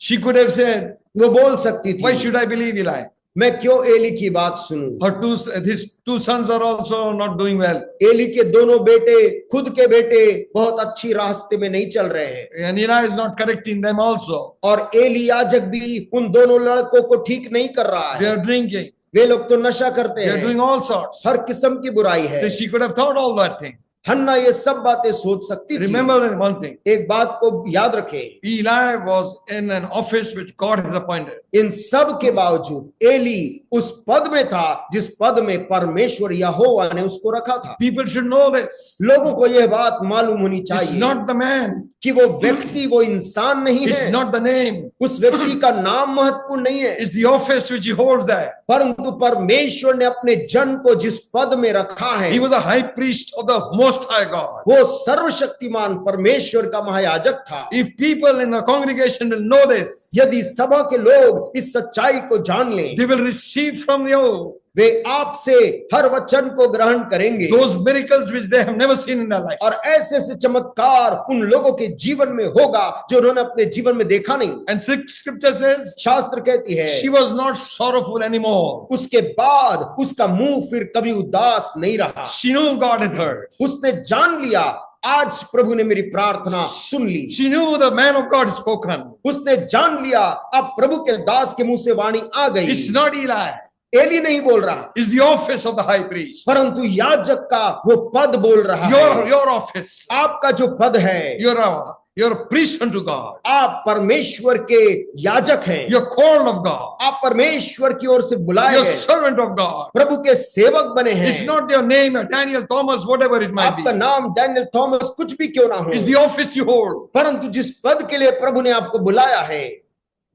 She could have said, वो बोल सकती why थी, should I believe Eli? मैं क्यों एली की बात सुनूं? His two sons are also not doing well. Ellie के दोनों बेटे, खुद के बेटे बहुत अच्छी रास्ते में नहीं चल रहे हैं, And Eli is not correcting them also. और एली याजक भी उन दोनों लड़कों को ठीक नहीं कर रहा They है। are drinking. वे लोग तो नशा करते They are हैं, doing all sorts. हर किस्म की बुराई है। So she could have thought all that thing. हन्ना ये सब बातें सोच सकती थी। Remember that one thing. एक बात को याद रखें, Eli was in an office which God has appointed. इन सब के बावजूद एली उस पद में था जिस पद में परमेश्वर यहोवा ने उसको रखा था। People should know this. लोगों को यह बात मालूम होनी It's चाहिए not the man. कि वो व्यक्ति, वो इंसान नहीं It's है, not the name. उस व्यक्ति का नाम महत्वपूर्ण नहीं है, It's the office which he holds there. परंतु परमेश्वर ने अपने जन को जिस पद में रखा है, He was a high priest of the Most High God. वो सर्वशक्तिमान परमेश्वर का महायाजक था। If people in the congregation will know this, यदि सभा के लोग इस सच्चाई को जान लें, they will receive from you वे आपसे हर वचन को ग्रहण करेंगे, those miracles which they have never seen in their life. और ऐसे ऐसे चमत्कार उन लोगों के जीवन में होगा जो उन्होंने अपने जीवन में देखा नहीं। And scripture says शास्त्र कहती है, she was not sorrowful anymore. उसके बाद उसका मुंह फिर कभी उदास नहीं रहा। She knew God had heard. उसने जान लिया, आज प्रभु ने मेरी प्रार्थना सुन ली। She knew the man of God spoken. उसने जान लिया, अब प्रभु के दास के मुंह से वाणी आ गई। It's not Eli. एली नहीं बोल रहा, It's the office of the high priest. परंतु याजक का वो पद बोल रहा है। Your office. आपका जो पद है, You're a priest unto God. आप परमेश्वर के याजक हैं, You're called of God. आप परमेश्वर की ओर से बुलाए You're गए, servant of God. प्रभु के सेवक बने हैं। It's not your name, Daniel, Thomas, whatever it might be. आपका नाम डैनियल, थॉमस कुछ भी क्यों ना हो, It's the office you hold. परंतु जिस पद के लिए प्रभु ने आपको बुलाया है।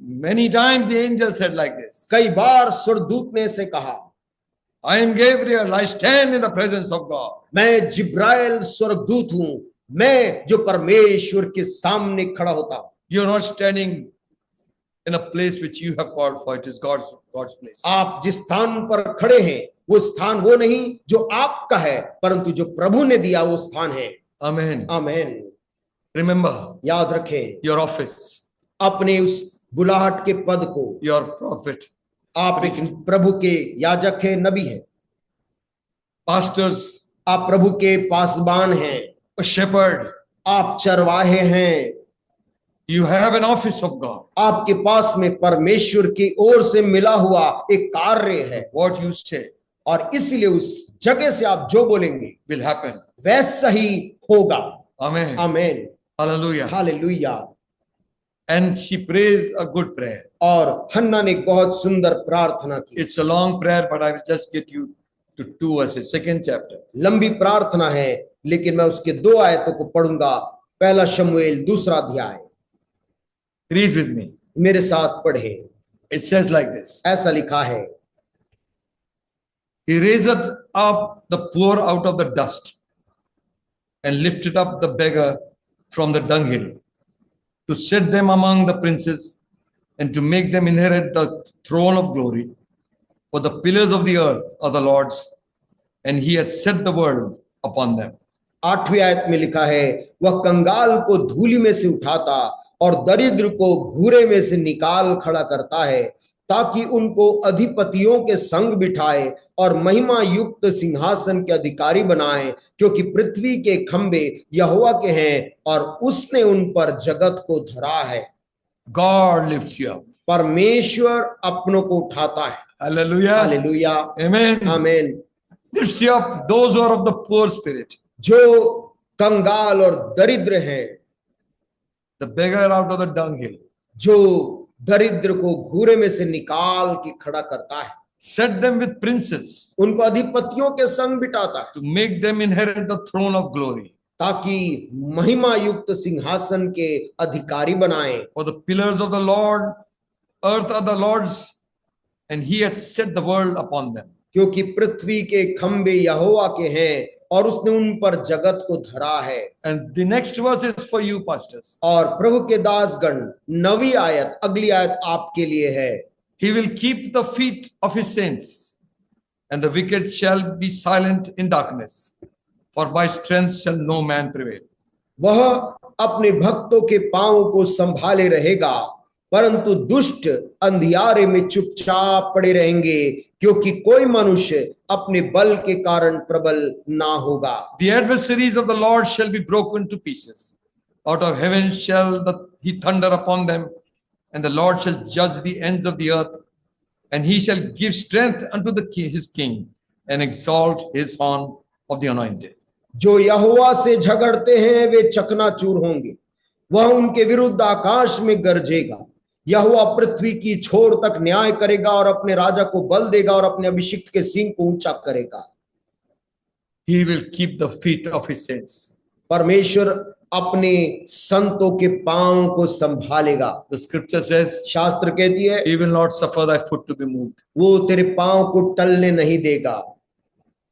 Many times the angel said like this, कई बार स्वर्गदूत ने ऐसे कहा, I am Gabriel, I stand in the presence of God. मैं जिब्राइल स्वर्गदूत हूं, मैं जो परमेश्वर के सामने खड़ा होता हूं। You're not standing in a place which you have called for. It is God's place. आप जिस स्थान पर खड़े हैं वो स्थान वो नहीं जो आपका है, परंतु जो प्रभु ने दिया वो स्थान है। Amen. आमेन। Remember याद रखें your office, अपने उस बुलाहट के पद को। your prophet, आप एक प्रभु के याजक हैं, नबी हैं, pastors, आप प्रभु के पासबान हैं, a shepherd. आप चरवाहे हैं। You have an office of God. आपके पास में परमेश्वर की ओर से मिला हुआ एक कार्य है, What you say और इसीलिए उस जगह से आप जो बोलेंगे will happen. वैसा ही होगा। Amen. Amen, Hallelujah. Hallelujah. And she prays a good prayer. और हन्ना ने बहुत सुंदर प्रार्थना की। It's a long prayer, but I will just get you to 2 verses, 2nd chapter. लंबी प्रार्थना है, लेकिन मैं उसके 2 आयतों को पढ़ूंगा। पहला शमूएल 2 अध्याय। Read with me. मेरे साथ पढ़े। It says like this. ऐसा लिखा है, He raised up the poor out of the dust and lifted up the beggar from the dunghill to set them among the princes and to make them inherit the throne of glory. For the pillars of the earth are the Lord's and he had set the world upon them. 8वीं आयत में लिखा है, वह कंगाल को धूलि में से उठाता और दरिद्र को घूरे में से निकाल खड़ा करता है, ताकि उनको अधिपतियों के संग बिठाए और महिमा युक्त सिंहासन के अधिकारी बनाए, क्योंकि पृथ्वी के खंबे यहोवा के हैं और उसने उन पर जगत को धरा है। God lifts you up. परमेश्वर अपनों को उठाता है। Hallelujah. Hallelujah, Amen. आमीन। Lifts you up, those who are of the poor spirit, जो कंगाल और दरिद्र हैं, the beggar out of the dunghill, जो दरिद्र को घूरे में से निकाल के खड़ा करता है, set them with princes उनको अधिपतियों के संग बिठाता है, to make them inherit the throne of glory. ताकि महिमा युक्त सिंहासन के अधिकारी बनाए। For the pillars of the Lord, earth are the Lord's, and he hath set the world upon them. क्योंकि पृथ्वी के खंबे यहोवा के हैं और उसने उन पर जगत को धरा है। And the next verse is for you, pastors. और प्रभु के दासगण, 9वीं आयत, अगली आयत आपके लिए है। He will keep the feet of his saints, and the wicked shall be silent in darkness, for by strength shall no man prevail. वह अपने भक्तों के पांव को संभाले रहेगा, परंतु दुष्ट अंधियारे में चुपचाप पड़े रहेंगे, क्योंकि कोई मनुष्य अपने बल के कारण प्रबल ना होगा। The adversaries of the Lord shall be broken to pieces. Out of heaven shall he thunder upon them, and the Lord shall judge the ends of the earth, and he shall give strength unto his king, and exalt his horn of the anointed. जो यहोवा से झगड़ते हैं वे चकनाचूर होंगे, वह उनके विरुद्ध आकाश में गरजेगा। यहोवा पृथ्वी की छोर तक न्याय करेगा और अपने राजा को बल देगा और अपने अभिषिक्त के सींग को ऊंचा करेगा। He will keep the feet of his saints. परमेश्वर अपने संतों के पांव को संभालेगा। The scripture says, शास्त्र कहती है, he will not suffer thy foot to be moved. वो तेरे पांव को टलने नहीं देगा।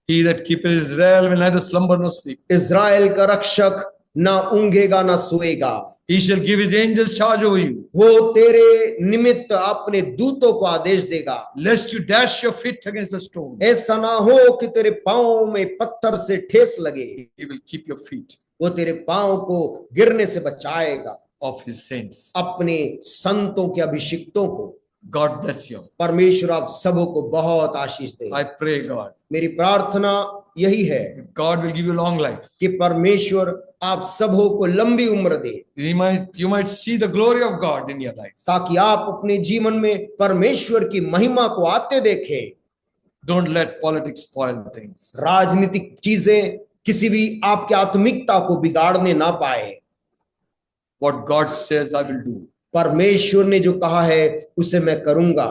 He that keepeth Israel will neither slumber nor sleep. इस्राएल का रक्षक ना ऊंघेगा ना सोएगा। He shall give his angels charge over you, वो तेरे निमित्त अपने दूतों को आदेश देगा, lest you dash your feet against a stone. ऐसा ना हो कि तेरे पांव में पत्थर से ठेस लगे। He will keep your feet वो तेरे पांव को गिरने से बचाएगा। of his saints. अपने संतों के अभिषिक्तों को। God bless you. परमेश्वर आप सबों को बहुत आशीष दे। I pray, God, मेरी प्रार्थना यही है God will give you long life. कि परमेश्वर आप सबों को लंबी उम्र दे, You might see the glory of God in your life. ताकि आप अपने जीवन में परमेश्वर की महिमा को आते देखें। Don't let politics spoil things. राजनीतिक चीजें किसी भी आपकी आत्मिकता को बिगाड़ने ना पाए। What God says, I will do. परमेश्वर ने जो कहा है उसे मैं करूंगा।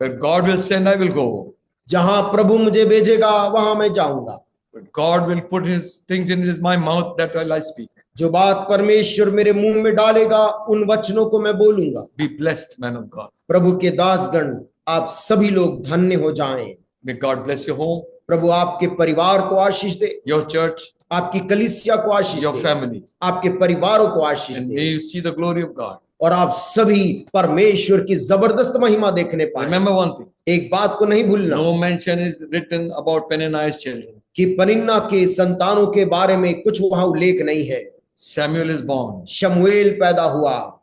Where God will send, I will go. जहां प्रभु मुझे भेजेगा वहां मैं जाऊंगा। Where God will put his things in my mouth, that will I speak. जो बात परमेश्वर मेरे मुंह में डालेगा उन वचनों को मैं बोलूंगा। Be blessed, man of God. प्रभु के दासगण, आप सभी लोग धन्य हो जाएं। May God bless your home, प्रभु आपके परिवार को आशीष दे, your church, आपकी कलीसिया को आशीष your दे, family. आपके परिवारों को आशीष And they, may you see the glory of God. और आप सभी परमेश्वर की जबरदस्त महिमा देखने पाए। Remember one thing. एक बात को नहीं भूलना, No mention is written about Peninnah's children. कि पनिन्ना के संतानों के बारे में कुछ वहां उल्लेख नहीं है। Samuel is born. शमूएल पैदा हुआ।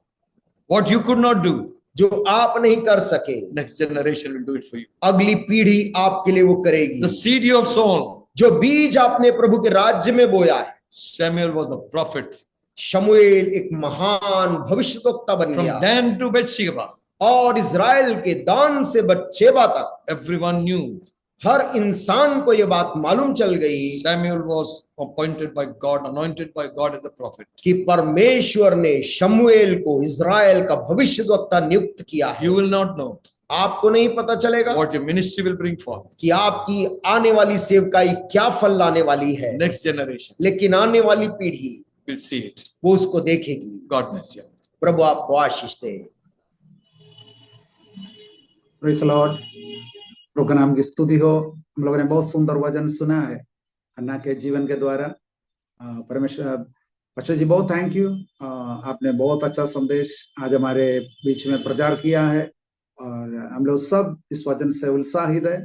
What you could not do, जो आप नहीं कर सके, next generation will do it for you. अगली पीढ़ी आपके लिए वो करेगी। The seed you have sown, जो बीज आपने प्रभु के राज्य में बोया है, Samuel was a prophet. शमूएल एक महान भविष्यद्वक्ता बन From गया, Dan to Bathsheba, और इजराइल के दान से बत्शेबा तक everyone knew हर इंसान को ये बात मालूम चल गई Samuel was appointed by God, anointed by God as a prophet. कि परमेश्वर ने शमूएल को इजराइल का भविष्यद्वक्ता नियुक्त किया है। You will not know आपको नहीं पता चलेगा what your ministry will bring forth. कि आपकी आने वाली सेवकाई क्या फल लाने वाली है, Next generation लेकिन आने वाली पीढ़ी will see it. वो उसको देखेगी। God bless you. प्रभु आपको आशीष दे। Praise the lord. प्रभु का नाम की स्तुति हो। हम लोगों ने बहुत सुंदर वचन सुना है अन्ना के जीवन के द्वारा। परमेश्वर पास्टर जी बहुत थैंक यू। आपने बहुत अच्छा संदेश आज हमारे बीच में प्रचार किया है और हम लोग सब इस वचन से उत्साहित है।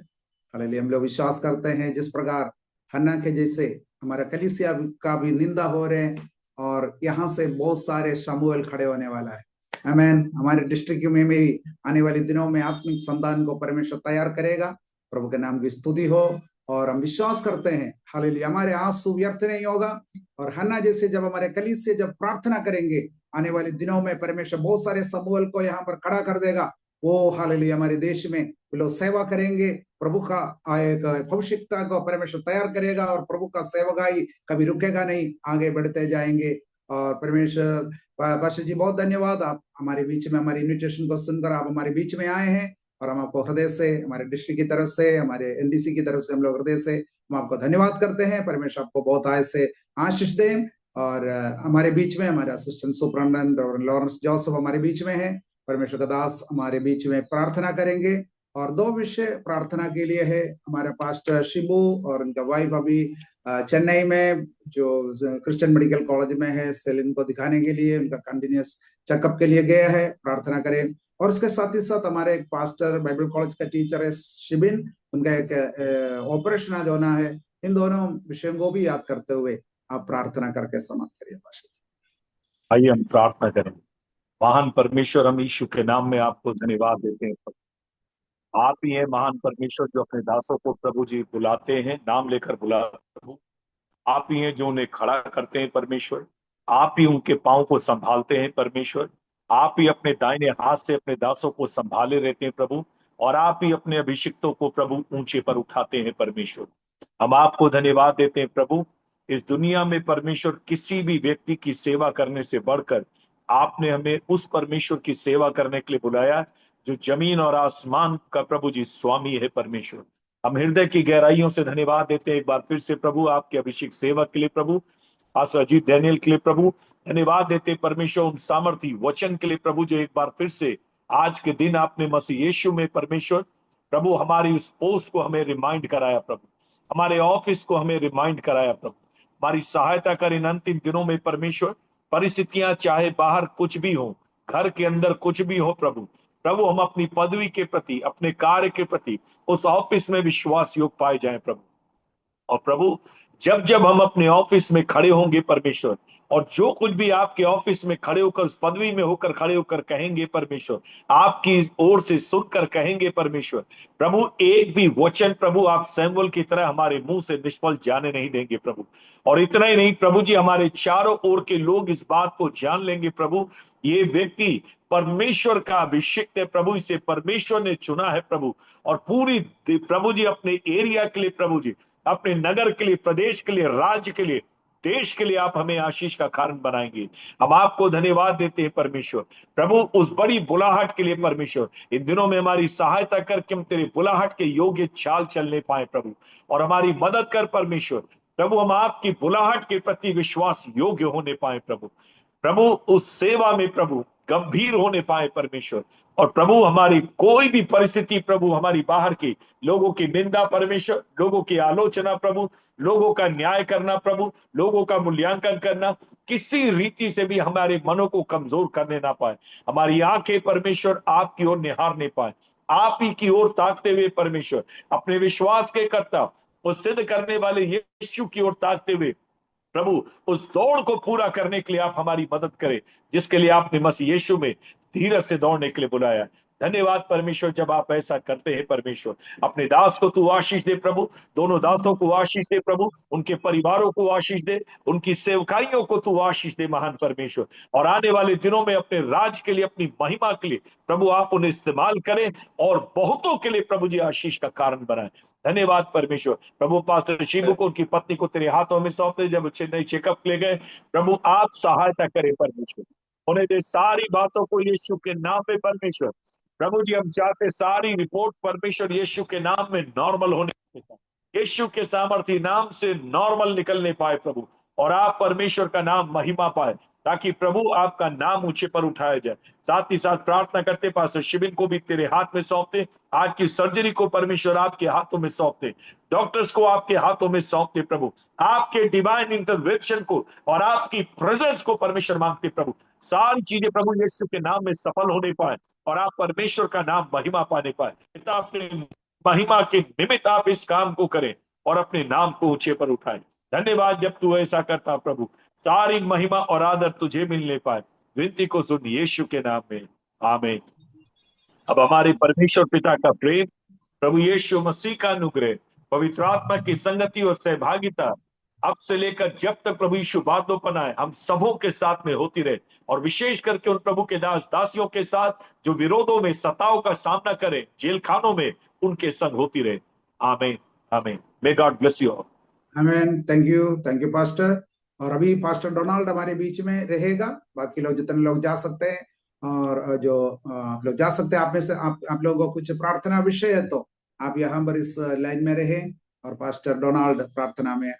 हालेलुया। हम लोग विश्वास करते हैं जिस प्रकार हन्ना के जैसे हमारा कलीसिया का भी निंदा हो रहे हैं, और यहाँ से बहुत सारे शमूएल खड़े होने वाला है। आमीन। हमारे डिस्ट्रिक्ट में भी आने वाले दिनों में आत्मिक संतान को परमेश्वर तैयार करेगा। प्रभु के नाम की स्तुति हो। और हम विश्वास करते हैं हालेलुया, हमारे आंसू व्यर्थ नहीं होगा। और हन्ना जैसे जब हमारे कलीसिया जब प्रार्थना करेंगे, आने वाले दिनों में परमेश्वर बहुत सारे समूएल को यहाँ पर खड़ा कर देगा। वो हालेलुया हमारे देश में लोग सेवा करेंगे, प्रभु का एक भविष्यता को परमेश्वर तैयार करेगा, और प्रभु का सेवकाई कभी रुकेगा नहीं, आगे बढ़ते जाएंगे। और परमेश्वर पास्टर जी बहुत धन्यवाद, आप हमारे बीच में हमारे इन्विटेशन को सुनकर आप हमारे बीच में आए हैं। और हम आपको हृदय से, हमारे डिस्ट्रिक्ट की तरफ से, हमारे एनडीसी की तरफ से हम लोग हृदय से हम आपको धन्यवाद करते हैं। परमेश्वर आपको बहुत आय से आशीष दें। और हमारे बीच में हमारे असिस्टेंट सुपरिटेंडेंट और लॉरेंस जोसेफ हमारे बीच में है। परमेश्वर का दास हमारे बीच में प्रार्थना करेंगे। और दो विषय प्रार्थना के लिए है। हमारे पास्टर शिबू और उनका वाइफ अभी चेन्नई में जो क्रिश्चियन मेडिकल कॉलेज में है, सेलिन को दिखाने के लिए उनका कंटिन्यूस चेकअप के लिए गया है, प्रार्थना करें। और उसके साथ ही साथ हमारे एक पास्टर बाइबल कॉलेज का टीचर है शिबिन, उनका एक ऑपरेशन आज होना है। इन दोनों विषयों को भी याद करते हुए आप प्रार्थना करके समाप्त करिए पास्टर जी। आइए हम प्रार्थना करें। महान परमेश्वर, हम यीशु के नाम में आपको धन्यवाद देते हैं। आप ही हैं महान परमेश्वर जो अपने दासों को प्रभु जी बुलाते हैं, नाम लेकर बुलाते हैं प्रभु। आप ही हैं जो उन्हें खड़ा करते हैं परमेश्वर। आप ही उनके पांव को संभालते हैं परमेश्वर। आप ही अपने दाहिने हाथ से अपने दासों को संभाले रहते हैं प्रभु। और आप ही अपने अभिषिक्तों को प्रभु ऊंचे पर उठाते हैं परमेश्वर। हम आपको धन्यवाद देते हैं प्रभु। इस दुनिया में परमेश्वर किसी भी व्यक्ति की सेवा करने से बढ़कर आपने हमें उस परमेश्वर की सेवा करने के लिए बुलाया जो जमीन और आसमान का प्रभु जी स्वामी है परमेश्वर। हम हृदय की गहराइयों से धन्यवाद देते हैं एक बार फिर से प्रभु, आपके अभिषेक सेवक के लिए प्रभु, पास्टर अजीत डैनियल के लिए प्रभु। धन्यवाद देते हैं परमेश्वर उन सामर्थी वचन के लिए प्रभु जो एक बार फिर से आज के दिन आपने मसीह यीशु में परमेश्वर प्रभु हमारी उस पोस्ट को हमें रिमाइंड कराया प्रभु, हमारे ऑफिस को हमें रिमाइंड कराया प्रभु। हमारी सहायता कर इन अंतिम दिनों में परमेश्वर। परिस्थितियां चाहे बाहर कुछ भी हो, घर के अंदर कुछ भी हो प्रभु, प्रभु हम अपनी पदवी के प्रति, अपने कार्य के प्रति उस ऑफिस में विश्वास योग पाए जाएं प्रभु। और प्रभु जब जब हम अपने ऑफिस में खड़े होंगे परमेश्वर, और जो कुछ भी आपके ऑफिस में खड़े होकर, उस पदवी में होकर खड़े होकर कहेंगे परमेश्वर, आपकी ओर से सुनकर कहेंगे परमेश्वर प्रभु, एक भी वचन प्रभु आप सैमुअल की तरह हमारे मुंह से निष्फल जाने नहीं देंगे प्रभु। और इतना ही नहीं प्रभु जी, हमारे चारों ओर के लोग इस बात को जान लेंगे प्रभु, ये व्यक्ति परमेश्वर का अभिषेक है प्रभु, इसे परमेश्वर ने चुना है प्रभु। और पूरी प्रभु जी अपने एरिया के लिए प्रभु जी, अपने नगर के लिए, प्रदेश के लिए, राज्य के लिए, देश के लिए आप हमें आशीष का कारण बनाएंगे। हम आपको धन्यवाद देते हैं परमेश्वर प्रभु उस बड़ी बुलाहट के लिए परमेश्वर। इन दिनों में हमारी सहायता करके हम तेरे बुलाहट के योग्य चाल चलने पाए प्रभु, और हमारी मदद कर परमेश्वर प्रभु, हम आपकी बुलाहट के प्रति विश्वास योग्य होने पाए प्रभु। प्रभु उस सेवा में प्रभु गंभीर होने पाए परमेश्वर। और प्रभु हमारी कोई भी परिस्थिति प्रभु, हमारी बाहर की लोगों की निंदा परमेश्वर, लोगों की आलोचना प्रभु, लोगों का न्याय करना प्रभु, लोगों का मूल्यांकन करना, किसी रीति से भी हमारे मनों को कमजोर करने ना पाए। हमारी आंखें परमेश्वर आपकी ओर निहारने पाए, आप ही की ओर ताकते हुए परमेश्वर, अपने विश्वास के कर्ता और सिद्ध करने वाले यीशु की ओर ताकते हुए प्रभु उस दौड़ को पूरा करने के लिए आप हमारी मदद करें, जिसके लिए आपने मसीह यीशु में धीरज से दौड़ने के लिए बुलाया। धन्यवाद परमेश्वर जब आप ऐसा करते हैं परमेश्वर। अपने दास को तू आशीष दे प्रभु, दोनों दासों को आशीष दे प्रभु, उनके परिवारों को आशीष दे, उनकी सेवकाइयों को तू आशीष दे महान परमेश्वर। और आने वाले दिनों में अपने राज के लिए, अपनी महिमा के लिए प्रभु आप उन्हें इस्तेमाल करें, और बहुतों के लिए प्रभु जी आशीष का कारण बनाए। धन्यवाद परमेश्वर प्रभु। पास्टर शिबू को, उनकी पत्नी को तेरे हाथों में सौंपते, जब चेन्नई चेकअप ले गए प्रभु आप सहायता करें परमेश्वर, उन्हें दे सारी बातों को यीशु के नाम में परमेश्वर। प्रभु जी हम चाहते सारी रिपोर्ट परमेश्वर यीशु के नाम में नॉर्मल होने, यीशु के सामर्थी नाम से नॉर्मल निकलने पाए प्रभु, और आप परमेश्वर का नाम महिमा पाए, ताकि प्रभु आपका नाम ऊंचे पर उठाया जाए। साथ ही साथ प्रार्थना करते पास्टर शिबिन को भी तेरे हाथ में सौंपते, आज की सर्जरी को परमेश्वर आपके हाथों में सौंपते, डॉक्टर्स को आपके हाथों में सौंपते प्रभु, आपके डिवाइन इंटरवेंशन को और आपकी प्रेजेंस को परमेश्वर मांगते प्रभु। सारी चीजें प्रभु यीशु के नाम में सफल होने पाए, और आप परमेश्वर का नाम महिमा पाने पाए। पिता अपने महिमा के निमित्त आप इस काम को करें, और अपने नाम को ऊंचे पर उठाए। धन्यवाद जब तू ऐसा करता प्रभु, सारी महिमा और आदर तुझे मिलने पाए। विनती को सुन यीशु के नाम में, आमीन। अब हमारे परमेश्वर पिता का प्रेम, प्रभु यीशु मसीह का अनुग्रह, पवित्र आत्मा की संगति और सहभागिता अब से लेकर जब तक प्रभु यीशु बातों पर आए हम सबों के साथ में होती रहे, और विशेष करके उन प्रभु के दास दासियों के साथ जो विरोधों में सताओं का सामना करें, जेल खानों में, उनके संग होती रहे। आमीन, आमीन। May God bless you all. आमीन। Thank you pastor. और अभी पास्टर डोनाल्ड हमारे बीच में रहेगा। बाकी लोग जितने लोग जा सकते हैं, और जो आप लोग जा सकते हैं, आप में से आप लोगों को कुछ प्रार्थना विषय है तो आप यहाँ पर इस लाइन में रहें और पास्टर डोनाल्ड प्रार्थना में